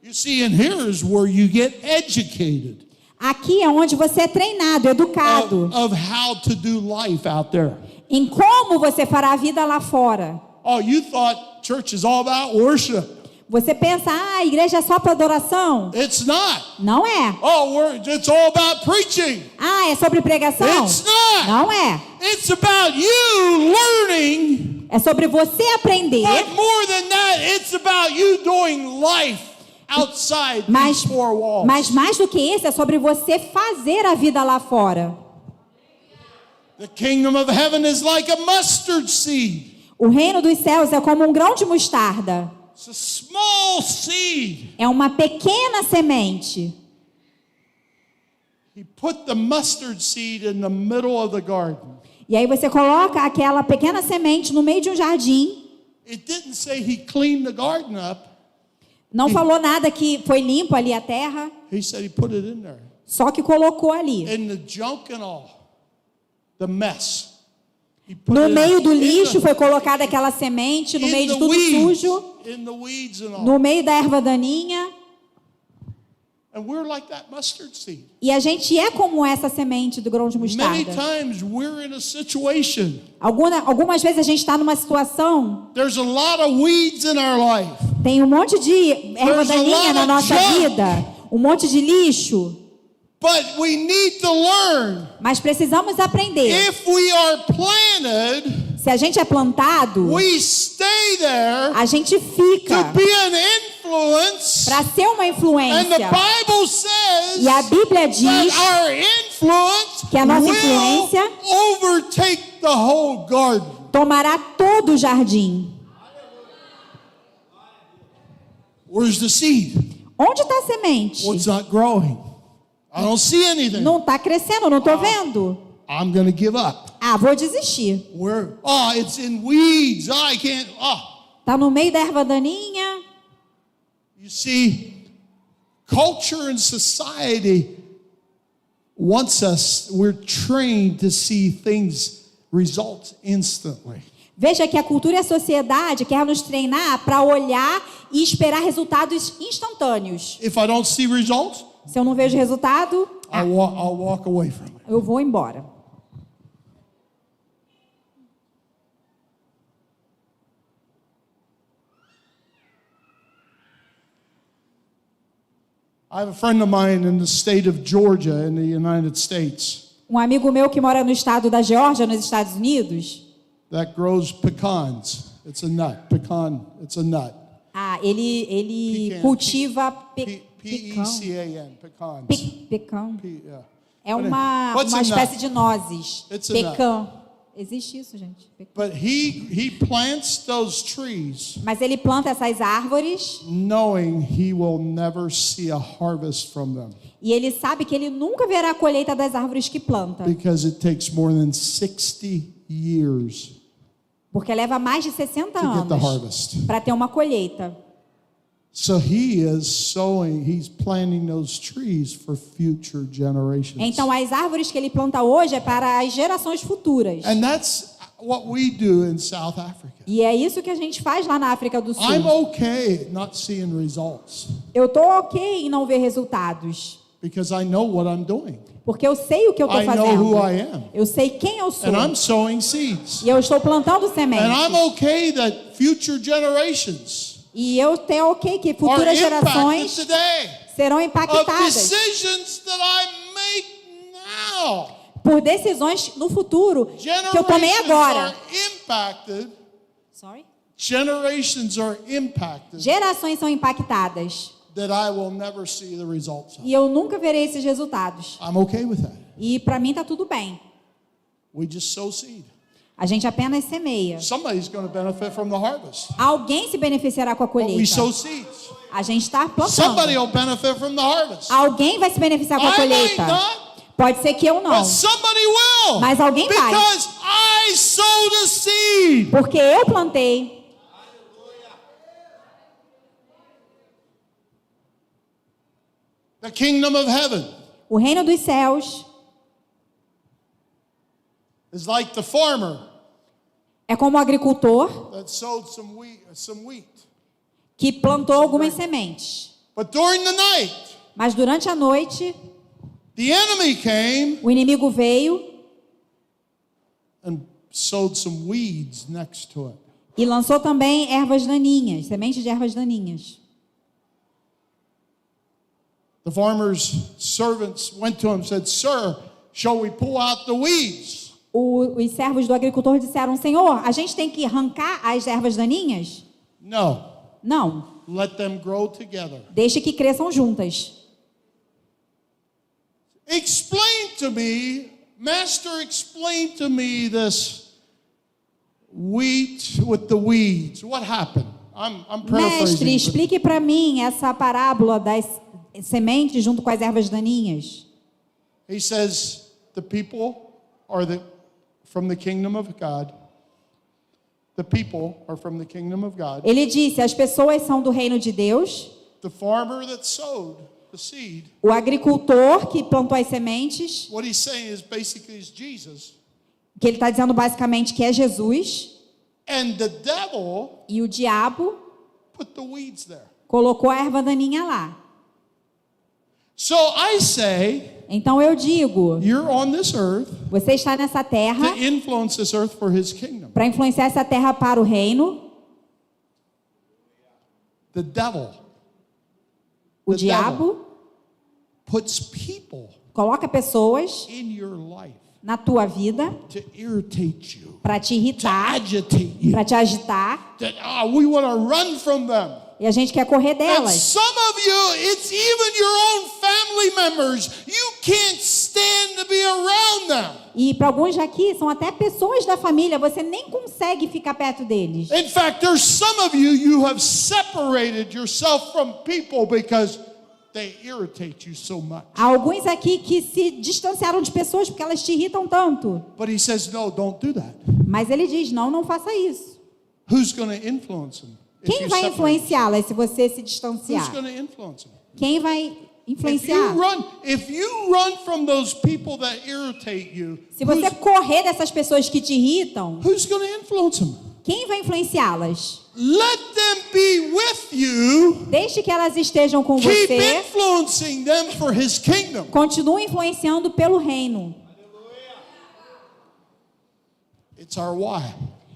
Speaker 1: You see, in here is where you get educated
Speaker 2: Aqui é onde você é treinado, educado
Speaker 1: of how to do life out there.
Speaker 2: em como você fará a vida lá fora.
Speaker 1: Oh, you thought church is all about worship.
Speaker 2: Você pensa, a igreja é só para adoração?
Speaker 1: It's not.
Speaker 2: Não é.
Speaker 1: Oh, it's all about preaching.
Speaker 2: Ah, é sobre pregação?
Speaker 1: It's not.
Speaker 2: Não é.
Speaker 1: It's about you learning.
Speaker 2: É sobre você aprender.
Speaker 1: But more than that, it's about you doing life outside
Speaker 2: Mas,
Speaker 1: these four walls.
Speaker 2: mas mais do que isso, é sobre você fazer a vida lá fora.
Speaker 1: The kingdom of heaven is like a mustard seed.
Speaker 2: O reino dos céus é como um grão de mostarda.
Speaker 1: It's a small seed.
Speaker 2: É uma pequena semente.
Speaker 1: He put the mustard seed in the middle of the garden.
Speaker 2: E aí você coloca aquela pequena semente no meio de um jardim.
Speaker 1: It didn't say he cleaned the garden up.
Speaker 2: Não falou nada que foi limpo ali a terra.
Speaker 1: He said he put it in there.
Speaker 2: Só que colocou ali.
Speaker 1: In the junk and all. The mess. He put
Speaker 2: No
Speaker 1: it
Speaker 2: meio do
Speaker 1: in
Speaker 2: lixo
Speaker 1: the-
Speaker 2: foi colocada aquela semente, no
Speaker 1: in
Speaker 2: meio de
Speaker 1: the
Speaker 2: tudo
Speaker 1: weeds,
Speaker 2: sujo,
Speaker 1: in the weeds and all.
Speaker 2: no meio da erva daninha.
Speaker 1: And we're like that mustard seed.
Speaker 2: E a gente é como essa semente do grão de
Speaker 1: Many
Speaker 2: mostarda.
Speaker 1: times we're in a situation.
Speaker 2: Algumas vezes a gente está numa situação,
Speaker 1: There's a lot of weeds in our life.
Speaker 2: tem um monte de erva
Speaker 1: There's a
Speaker 2: daninha
Speaker 1: lot
Speaker 2: na
Speaker 1: of
Speaker 2: nossa
Speaker 1: junk.
Speaker 2: vida, um monte de lixo,
Speaker 1: But we need to learn.
Speaker 2: mas precisamos aprender.
Speaker 1: If we are planted,
Speaker 2: Se a gente é plantado,
Speaker 1: we stay there
Speaker 2: a gente
Speaker 1: to
Speaker 2: fica
Speaker 1: be an influence.
Speaker 2: para ser uma
Speaker 1: And the
Speaker 2: influência.
Speaker 1: Bible says
Speaker 2: E a Bíblia
Speaker 1: that
Speaker 2: diz
Speaker 1: our influence
Speaker 2: que a nossa
Speaker 1: will
Speaker 2: influência
Speaker 1: overtake the whole garden.
Speaker 2: tomará todo o jardim.
Speaker 1: Where's the seed?
Speaker 2: Onde está a semente?
Speaker 1: Well, it's not growing. I don't see anything.
Speaker 2: Não está crescendo, não estou vendo.
Speaker 1: I'm going to give up.
Speaker 2: Ah, vou desistir.
Speaker 1: It's in weeds. I can't.
Speaker 2: Está no meio da erva daninha.
Speaker 1: You see, culture and society wants us, we're trained to see things result instantly.
Speaker 2: Veja que a cultura e a sociedade quer nos treinar para olhar e esperar resultados instantâneos.
Speaker 1: If I don't see results,
Speaker 2: Se eu não vejo resultado,
Speaker 1: I'll walk away from it.
Speaker 2: eu vou embora.
Speaker 1: I have a friend of mine in the state of Georgia in the United States
Speaker 2: Um amigo meu que mora no estado da Geórgia, nos Estados Unidos,
Speaker 1: that grows pecans. It's a nut. Pecan, it's a nut.
Speaker 2: ele
Speaker 1: Pecan.
Speaker 2: cultiva
Speaker 1: P-E-C-A-N, pecans.
Speaker 2: Pecan.
Speaker 1: Yeah.
Speaker 2: É uma
Speaker 1: What's in
Speaker 2: espécie
Speaker 1: that?
Speaker 2: de nozes.
Speaker 1: It's in that.
Speaker 2: Pecan. Existe isso, gente. Pecan.
Speaker 1: But he plants those trees
Speaker 2: Mas ele planta essas árvores
Speaker 1: knowing he will never see a harvest from them
Speaker 2: e ele sabe que ele nunca verá a colheita das árvores que planta.
Speaker 1: because it takes more than 60 years
Speaker 2: Porque leva mais de 60
Speaker 1: to get the
Speaker 2: anos
Speaker 1: harvest.
Speaker 2: para ter uma colheita.
Speaker 1: So he is sowing, he's planting those trees for future generations.
Speaker 2: Então as árvores que ele planta hoje é para as gerações futuras.
Speaker 1: And that's what we do in South Africa.
Speaker 2: E é isso que a gente faz lá na África do Sul.
Speaker 1: I'm okay not seeing results
Speaker 2: Eu tô ok em não ver resultados,
Speaker 1: because I know what I'm doing.
Speaker 2: porque eu sei o que eu estou
Speaker 1: I know
Speaker 2: fazendo.
Speaker 1: who I am.
Speaker 2: Eu sei quem eu sou.
Speaker 1: And I'm sowing seeds.
Speaker 2: E eu estou plantando
Speaker 1: And
Speaker 2: sementes.
Speaker 1: I'm okay that future generations
Speaker 2: E eu tenho ok que
Speaker 1: are
Speaker 2: futuras
Speaker 1: impacted
Speaker 2: gerações
Speaker 1: today
Speaker 2: serão
Speaker 1: of
Speaker 2: impactadas
Speaker 1: decisions that I make now.
Speaker 2: por decisões no futuro que eu tomei
Speaker 1: Generations
Speaker 2: agora.
Speaker 1: are impacted.
Speaker 2: Sorry?
Speaker 1: Generations are impacted
Speaker 2: Gerações são impactadas
Speaker 1: that I will never see the results of.
Speaker 2: e eu nunca verei esses resultados.
Speaker 1: I'm okay with that.
Speaker 2: E para mim tá tudo bem.
Speaker 1: We just sow seed.
Speaker 2: A gente apenas semeia.
Speaker 1: Somebody's going to benefit from the harvest.
Speaker 2: Alguém se beneficiará com a
Speaker 1: But we
Speaker 2: colheita.
Speaker 1: sow seeds.
Speaker 2: A gente está
Speaker 1: Somebody
Speaker 2: plantando.
Speaker 1: will benefit from the harvest.
Speaker 2: Alguém vai se beneficiar com a
Speaker 1: I might
Speaker 2: colheita.
Speaker 1: not,
Speaker 2: Pode ser que eu não,
Speaker 1: but somebody will.
Speaker 2: mas alguém vai.
Speaker 1: Because I sowed a seed.
Speaker 2: Porque eu plantei.
Speaker 1: The kingdom of heaven
Speaker 2: O reino dos céus
Speaker 1: is like the farmer
Speaker 2: é como o agricultor
Speaker 1: that sowed some wheat.
Speaker 2: que plantou algumas sementes.
Speaker 1: But during the night,
Speaker 2: Mas durante a noite,
Speaker 1: the enemy came
Speaker 2: o inimigo veio
Speaker 1: and sowed some weeds next to it.
Speaker 2: e lançou também ervas daninhas, sementes de ervas daninhas.
Speaker 1: The farmer's servants went to him and said, "Sir, shall we pull out the weeds?"
Speaker 2: Os servos do agricultor disseram: Senhor, a gente tem que arrancar as ervas daninhas?
Speaker 1: No,
Speaker 2: Não,
Speaker 1: let them grow together.
Speaker 2: deixe que cresçam juntas.
Speaker 1: Explain to me, Master, explain to me this wheat with the weeds. What happened? I'm paraphrasing.
Speaker 2: Mestre, explique para mim essa parábola das sementes junto com as ervas daninhas.
Speaker 1: He says the people are from the kingdom of God. The people are from the kingdom of God.
Speaker 2: Ele disse: as pessoas são do reino de Deus.
Speaker 1: The farmer that sowed the seed,
Speaker 2: O agricultor que plantou as sementes,
Speaker 1: what he's saying is basically is Jesus.
Speaker 2: que ele está dizendo basicamente que é Jesus,
Speaker 1: And the devil
Speaker 2: e o diabo
Speaker 1: put the weeds there.
Speaker 2: colocou a erva daninha lá.
Speaker 1: So I say,
Speaker 2: Então eu digo,
Speaker 1: you're on this earth
Speaker 2: você está nessa terra
Speaker 1: to influence this earth for his kingdom.
Speaker 2: para influenciar essa terra para o reino.
Speaker 1: The devil
Speaker 2: O
Speaker 1: The
Speaker 2: diabo
Speaker 1: puts people
Speaker 2: coloca pessoas
Speaker 1: in your life
Speaker 2: na tua vida
Speaker 1: to irritate you,
Speaker 2: para te
Speaker 1: to
Speaker 2: irritar,
Speaker 1: agitate you.
Speaker 2: para te agitar,
Speaker 1: That we want to run from them.
Speaker 2: e a gente quer correr
Speaker 1: And
Speaker 2: delas.
Speaker 1: some of you, it's even your own family members. You can't stand to be around them.
Speaker 2: E para alguns aqui são até pessoas da família, você nem consegue ficar perto deles.
Speaker 1: In fact, there's some of you, you have separated yourself from people because they irritate you so much.
Speaker 2: Há alguns aqui que se distanciaram de pessoas porque elas te irritam tanto.
Speaker 1: But he says, no, don't do that.
Speaker 2: Mas ele diz: não, não faça isso.
Speaker 1: Who's going to influence them? if
Speaker 2: Quem
Speaker 1: you
Speaker 2: vai
Speaker 1: separate?
Speaker 2: influenciá-las se você se
Speaker 1: Who's
Speaker 2: distanciar?
Speaker 1: going to influence them?
Speaker 2: Quem vai
Speaker 1: If you
Speaker 2: influenciar?
Speaker 1: if you run from those people that irritate you,
Speaker 2: Se você correr dessas pessoas que te irritam,
Speaker 1: who's going to influence them?
Speaker 2: quem vai influenciá-las?
Speaker 1: Let them be with you.
Speaker 2: Deixe que elas estejam com
Speaker 1: Keep
Speaker 2: você.
Speaker 1: influencing them for his kingdom.
Speaker 2: Continue influenciando pelo reino.
Speaker 1: It's our why.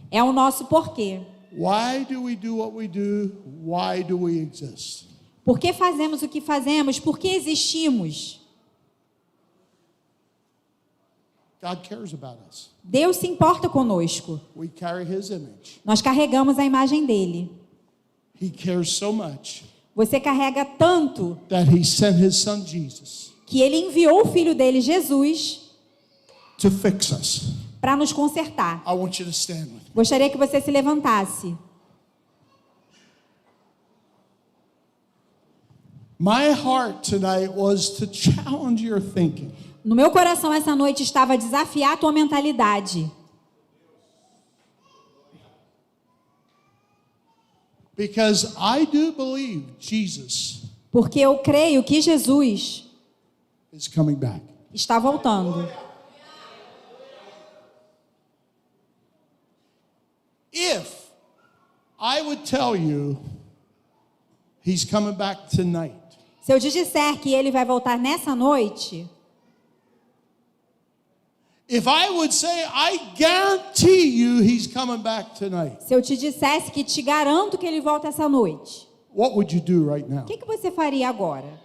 Speaker 2: É o nosso porquê.
Speaker 1: Why do we do what we do? Why do we exist?
Speaker 2: Por que fazemos o que fazemos? Por que existimos?
Speaker 1: God cares about us.
Speaker 2: Deus se importa conosco.
Speaker 1: We carry his image.
Speaker 2: Nós carregamos a imagem dele.
Speaker 1: He cares so much
Speaker 2: Você carrega tanto
Speaker 1: that he sent his son Jesus
Speaker 2: que ele enviou o filho dele, Jesus,
Speaker 1: to fix us.
Speaker 2: para nos consertar.
Speaker 1: I want you to stand with me.
Speaker 2: Gostaria que você se levantasse.
Speaker 1: My heart tonight was to challenge your thinking.
Speaker 2: No meu coração essa noite estava a desafiar a tua mentalidade.
Speaker 1: Because I do believe Jesus
Speaker 2: Porque eu creio que Jesus
Speaker 1: is coming back.
Speaker 2: está voltando.
Speaker 1: If I would tell you he's coming back tonight,
Speaker 2: Se eu te disser que ele vai voltar nessa noite,
Speaker 1: if I would say I guarantee you he's coming back tonight,
Speaker 2: se eu te dissesse que te garanto que ele volta essa noite,
Speaker 1: what would you do right now?
Speaker 2: o que você faria agora?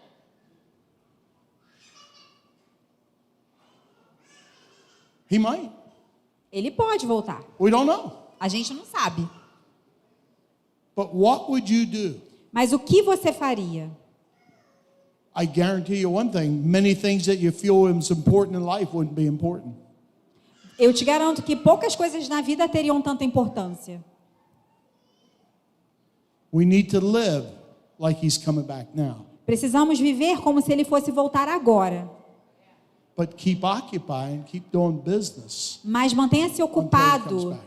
Speaker 1: He might.
Speaker 2: Ele pode voltar.
Speaker 1: We don't know.
Speaker 2: A gente não sabe.
Speaker 1: But what would you do?
Speaker 2: Mas o que você faria?
Speaker 1: I guarantee you one thing, many things that you feel is important in life wouldn't be important.
Speaker 2: Eu te garanto que poucas coisas na vida teriam tanta importância.
Speaker 1: We need to live like he's coming back now.
Speaker 2: Precisamos viver como se ele fosse voltar agora.
Speaker 1: But keep occupying, keep doing business
Speaker 2: Mas mantenha-se
Speaker 1: until he comes
Speaker 2: ocupado
Speaker 1: back.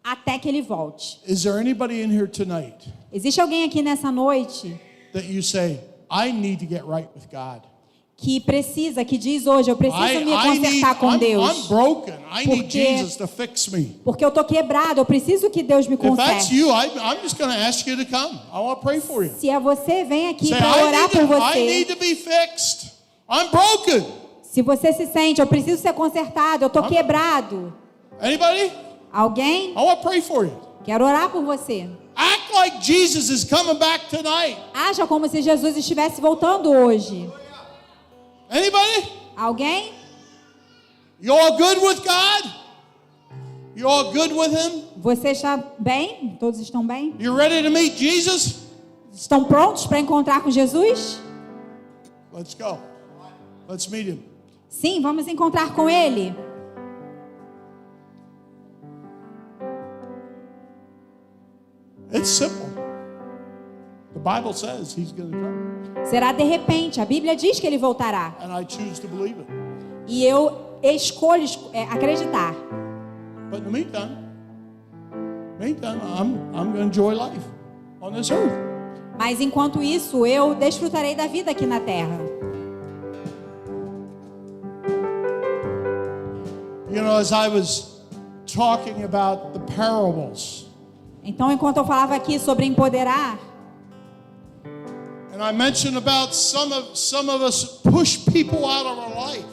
Speaker 2: até que ele volte.
Speaker 1: Is there anybody in here tonight
Speaker 2: Existe alguém aqui nessa noite
Speaker 1: that you say, I need to get right with God?
Speaker 2: que precisa, que diz hoje, eu preciso me consertar com
Speaker 1: I'm
Speaker 2: Deus,
Speaker 1: broken. I need
Speaker 2: Porque-
Speaker 1: Jesus to fix me.
Speaker 2: porque eu tô quebrado, eu preciso que Deus me
Speaker 1: If that's
Speaker 2: conserte.
Speaker 1: you, I'm just going to ask you to come. I want to pray for you.
Speaker 2: Se é você, vem aqui
Speaker 1: Say,
Speaker 2: para orar por
Speaker 1: I need
Speaker 2: você.
Speaker 1: to be fixed. I'm broken.
Speaker 2: Se você se sente, eu preciso ser consertado, eu tô quebrado.
Speaker 1: Anybody?
Speaker 2: Alguém?
Speaker 1: I want to pray for you.
Speaker 2: Quero orar por você.
Speaker 1: Act like Jesus is coming back tonight.
Speaker 2: Haja como se Jesus estivesse voltando hoje.
Speaker 1: Anybody?
Speaker 2: Alguém?
Speaker 1: You all good with God? You all good with him?
Speaker 2: Você está bem? Todos estão bem?
Speaker 1: You ready to meet Jesus?
Speaker 2: Estão prontos para encontrar com Jesus?
Speaker 1: Let's go. Let's meet him.
Speaker 2: Sim, vamos encontrar com Ele.
Speaker 1: It's simple. The Bible says he's going to come,
Speaker 2: Será de repente. A Bíblia diz que Ele voltará.
Speaker 1: and I choose to believe it.
Speaker 2: E eu escolho acreditar.
Speaker 1: But in the meantime, I'm going to enjoy life on this earth.
Speaker 2: Mas enquanto isso, eu desfrutarei da vida aqui na terra.
Speaker 1: You know, as I was talking about the parables,
Speaker 2: Então, enquanto eu falava aqui sobre empoderar,
Speaker 1: and I mentioned about some of us push people out of our life.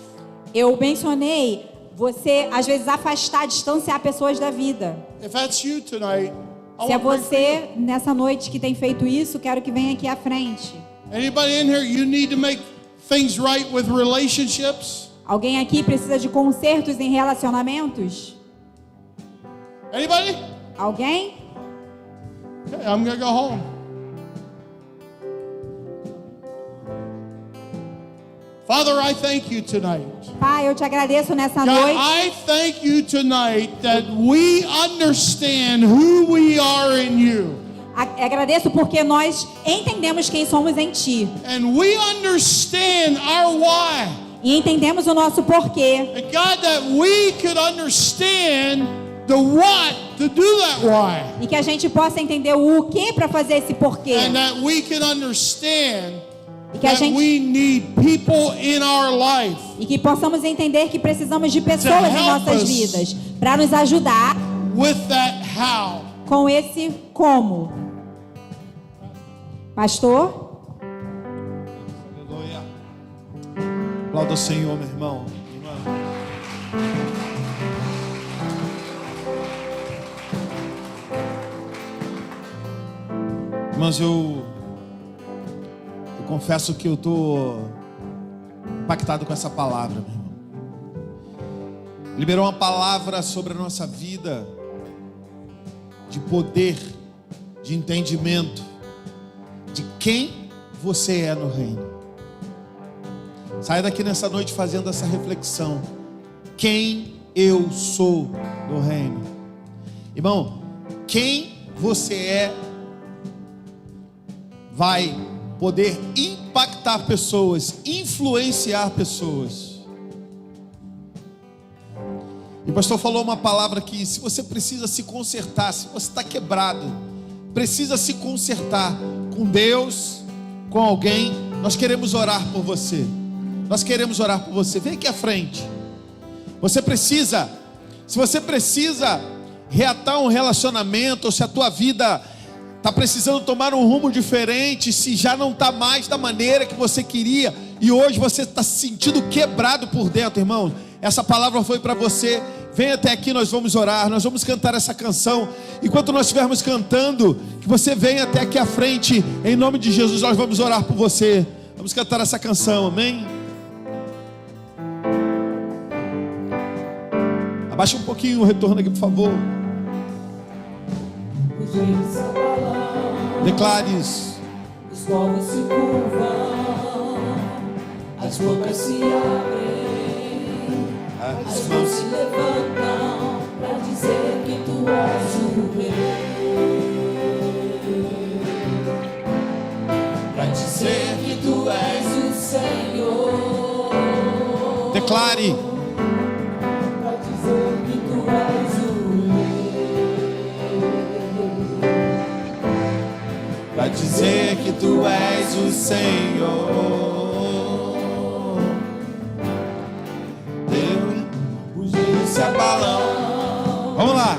Speaker 2: eu mencionei você, às vezes, afastar, distanciar pessoas da vida.
Speaker 1: If that's you tonight, I
Speaker 2: Se é
Speaker 1: want to pray for
Speaker 2: você, nessa noite, que tem feito isso, quero que venha aqui à frente.
Speaker 1: you. Anybody in here, you need to make things right with relationships?
Speaker 2: Alguém aqui precisa de consertos em relacionamentos?
Speaker 1: Anybody?
Speaker 2: Alguém?
Speaker 1: Okay, I'm going to go home. Father, I thank you tonight.
Speaker 2: Pai, eu te agradeço nessa
Speaker 1: God,
Speaker 2: noite.
Speaker 1: I thank you tonight that we understand who we are in you.
Speaker 2: Agradeço porque nós entendemos quem somos em Ti.
Speaker 1: And we understand our why.
Speaker 2: E entendemos o nosso porquê.
Speaker 1: And God, that we could understand the what to do that why.
Speaker 2: E que a gente possa entender o que para fazer esse porquê.
Speaker 1: And that we can understand
Speaker 2: E que a
Speaker 1: that
Speaker 2: gente
Speaker 1: we need people in our life
Speaker 2: e que possamos entender que precisamos de pessoas em
Speaker 1: help
Speaker 2: nossas
Speaker 1: us.
Speaker 2: vidas para nos ajudar
Speaker 1: with that how.
Speaker 2: com esse como. Pastor?
Speaker 3: Aleluia. Aplauda o Senhor, meu irmão. Irmãos, eu confesso que eu estou impactado com essa palavra, meu irmão. Liberou uma palavra sobre a nossa vida de poder, de entendimento, de quem você é no reino. Saia daqui nessa noite fazendo essa reflexão. Quem eu sou no reino? Irmão, quem você é vai poder impactar pessoas, influenciar pessoas. E o pastor falou uma palavra que, se você precisa se consertar, se você está quebrado, precisa se consertar com Deus, com alguém, nós queremos orar por você. Nós queremos orar por você. Vem aqui à frente. Se você precisa reatar um relacionamento, ou se a tua vida está precisando tomar um rumo diferente, se já não está mais da maneira que você queria, e hoje você está se sentindo quebrado por dentro, irmão, essa palavra foi para você. Vem até aqui, nós vamos orar, nós vamos cantar essa canção. Enquanto nós estivermos cantando, que você venha até aqui à frente, em nome de Jesus, nós vamos orar por você. Vamos cantar essa canção, amém? Abaixa um pouquinho o retorno aqui, por favor. Declare isso.
Speaker 4: Os povos se curvam, as bocas se abrem, as mãos se levantam para dizer que tu és o rei, para dizer que tu és o Senhor.
Speaker 3: Declare.
Speaker 4: Para dizer que tu és o rei,
Speaker 3: Para dizer que tu és o Senhor. Os rios se abalam. Vamos lá.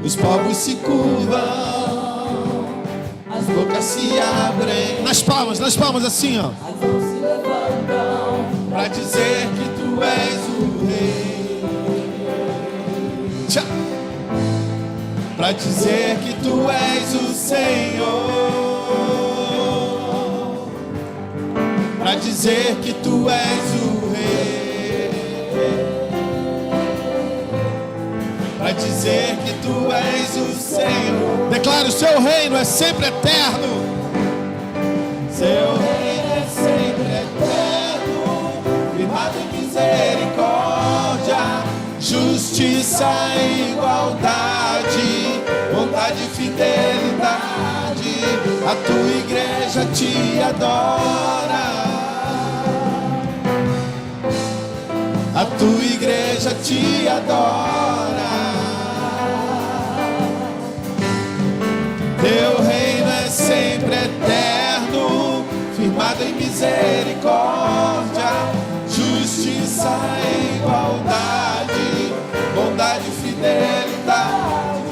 Speaker 3: Os povos se curvam, as bocas se abrem. Nas palmas assim, ó.
Speaker 4: as mãos se levantam
Speaker 3: Para dizer que tu és o rei. Tchau. Para dizer que tu és o Senhor. Para dizer que tu és o rei. Para dizer que tu és o Senhor. Declare: o seu reino é sempre eterno. Seu reino é sempre eterno, firmado em misericórdia, justiça e igualdade, bondade e fidelidade. A tua igreja te adora. A tua igreja te adora. Teu reino é sempre eterno, firmado em misericórdia, justiça e igualdade, bondade e fidelidade.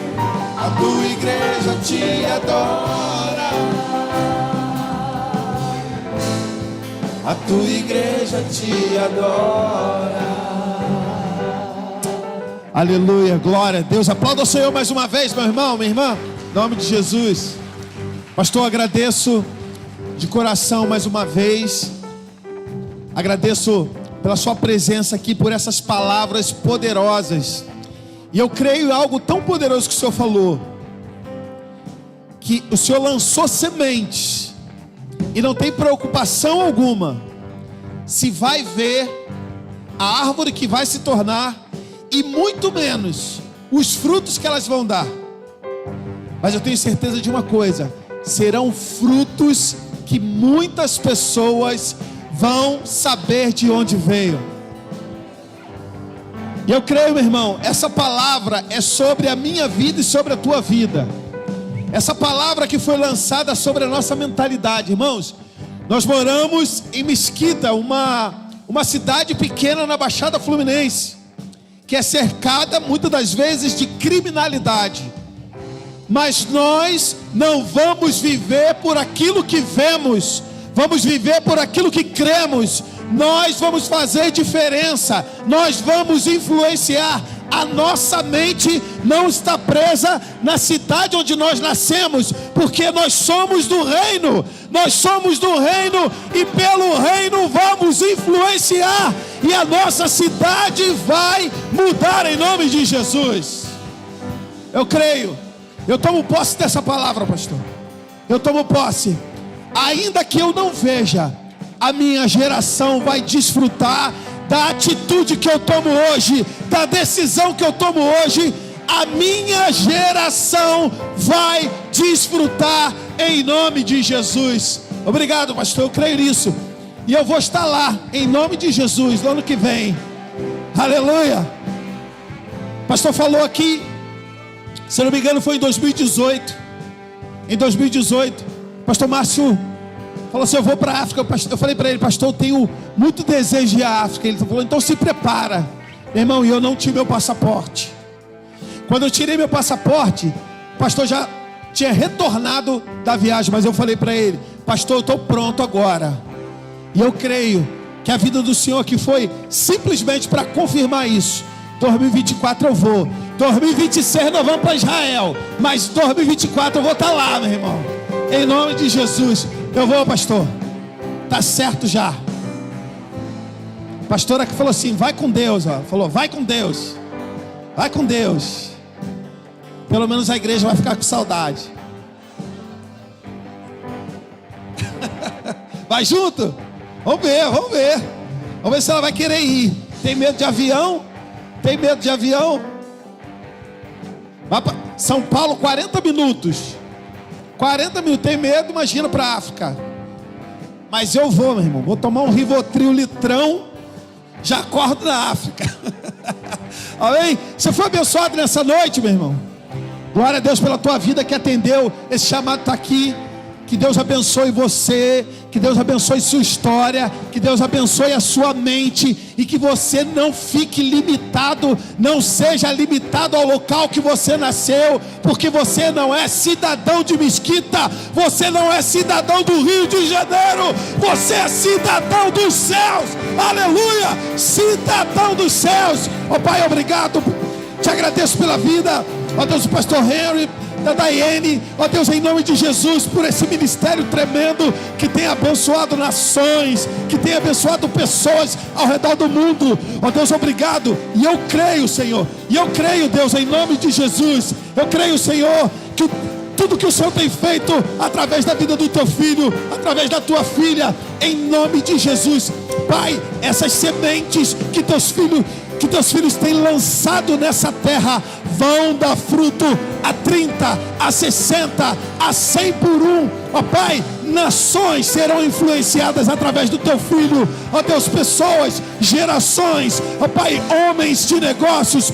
Speaker 3: A tua igreja te adora. A tua igreja te adora. Aleluia, glória a Deus. Aplauda o Senhor mais uma vez, meu irmão, minha irmã. Em nome de Jesus. Pastor, agradeço de coração mais uma vez. Agradeço pela sua presença aqui, por essas palavras poderosas. E eu creio em algo tão poderoso que o Senhor falou, que o Senhor lançou sementes e não tem preocupação alguma se vai ver a árvore que vai se tornar, e muito menos os frutos que elas vão dar. Mas eu tenho certeza de uma coisa: serão frutos que muitas pessoas vão saber de onde veio. E eu creio, meu irmão, essa palavra é sobre a minha vida e sobre a tua vida. Essa palavra que foi lançada sobre a nossa mentalidade. Irmãos, nós moramos em Mesquita, uma cidade pequena na Baixada Fluminense, que é cercada muitas das vezes de criminalidade. Mas nós não vamos viver por aquilo que vemos, vamos viver por aquilo que cremos. Nós vamos fazer diferença, nós vamos influenciar. A nossa mente não está presa na cidade onde nós nascemos, porque nós somos do reino. Nós somos do reino e pelo reino vamos influenciar, e a nossa cidade vai mudar em nome de Jesus. Eu creio, eu tomo posse dessa palavra, pastor. Eu tomo posse. ainda que eu não veja, a minha geração vai desfrutar da atitude que eu tomo hoje, da decisão que eu tomo hoje. A minha geração vai desfrutar em nome de Jesus. Obrigado, pastor, eu creio nisso. E eu vou estar lá, em nome de Jesus, no ano que vem. Aleluia. O pastor falou aqui, se não me engano foi em 2018. Em 2018, pastor Márcio falou assim: eu vou para a África. Eu falei para ele: pastor, eu tenho muito desejo de ir à África. Ele falou: então se prepara. Meu irmão, e eu não tinha meu passaporte. Quando eu tirei meu passaporte, o pastor já tinha retornado da viagem. Mas eu falei para ele: pastor, eu estou pronto agora. E eu creio que a vida do Senhor aqui foi simplesmente para confirmar isso. 2024 eu vou, 2026 nós vamos para Israel, mas 2024 eu vou estar lá, meu irmão. Em nome de Jesus. Eu vou, pastor. Tá certo já. A pastora que falou assim: vai com Deus, ó. Falou: vai com Deus. Vai com Deus. Pelo menos a igreja vai ficar com saudade. Vai junto? Vamos ver. Vamos ver se ela vai querer ir. Tem medo de avião? Tem medo de avião? Vai para São Paulo, 40 minutos. 40 minutos, tem medo, imagina para a África. Mas eu vou, meu irmão. Vou tomar um Rivotril litrão. Já acordo na África. Amém? Você foi abençoado nessa noite, meu irmão? Glória a Deus pela tua vida que atendeu. Esse chamado está aqui. Que Deus abençoe você, que Deus abençoe sua história, que Deus abençoe a sua mente, e que você não fique limitado, não seja limitado ao local que você nasceu, porque você não é cidadão de Mesquita, você não é cidadão do Rio de Janeiro, você é cidadão dos céus. Aleluia, cidadão dos céus. Ó Pai, obrigado, te agradeço pela vida, ó Deus, o pastor Henry, da Daiane, ó Deus, em nome de Jesus, por esse ministério tremendo que tem abençoado nações, que tem abençoado pessoas ao redor do mundo. Ó Deus, obrigado. E eu creio, Senhor, e eu creio, Deus, em nome de Jesus, eu creio, Senhor, que tudo que o Senhor tem feito através da vida do teu filho, através da tua filha, em nome de Jesus, Pai, essas sementes que teus filhos têm lançado nessa terra vão dar fruto a 30, a 60, a 100 por um. Ó Pai, nações serão influenciadas através do teu filho. Ó Deus, pessoas, gerações, ó Pai, homens de negócios,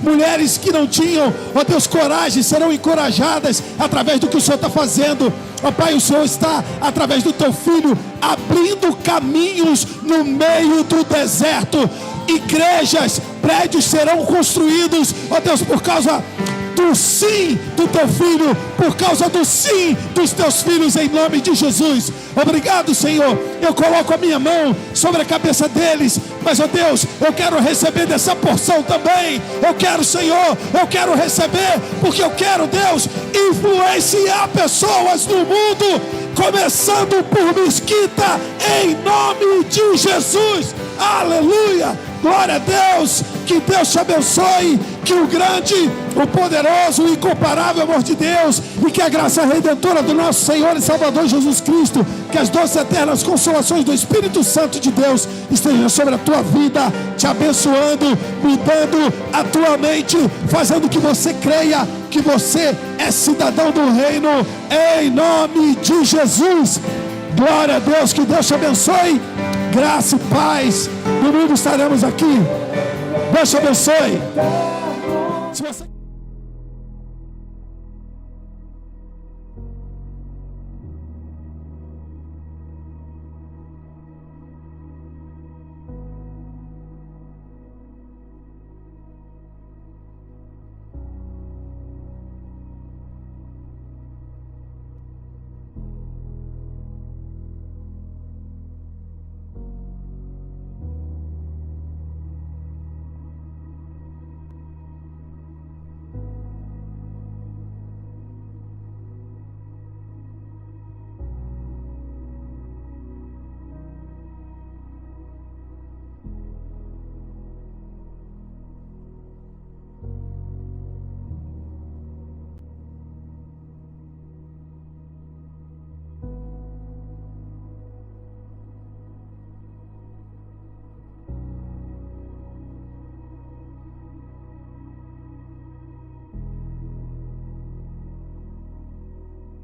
Speaker 3: mulheres que não tinham, ó Deus, coragem, serão encorajadas através do que o Senhor está fazendo. Ó Pai, o Senhor está, através do teu filho, abrindo caminhos no meio do deserto. Igrejas, prédios serão construídos, ó Deus, por causa do sim do teu filho, por causa do sim dos teus filhos, em nome de Jesus. Obrigado, Senhor. Eu coloco a minha mão sobre a cabeça deles, mas, ó Deus, eu quero receber dessa porção também. Eu quero, Senhor, eu quero receber, porque eu quero, Deus, influenciar pessoas no mundo, começando por Mesquita, em nome de Jesus. Aleluia, glória a Deus. Que Deus te abençoe, que o grande, o poderoso, o incomparável amor de Deus, e que a graça redentora do nosso Senhor e Salvador Jesus Cristo, que as doces eternas consolações do Espírito Santo de Deus estejam sobre a tua vida, te abençoando, mudando a tua mente, fazendo que você creia que você é cidadão do reino, em nome de Jesus. Glória a Deus, que Deus te abençoe, graça e paz. Domingo estaremos aqui. Deus te abençoe. Se você...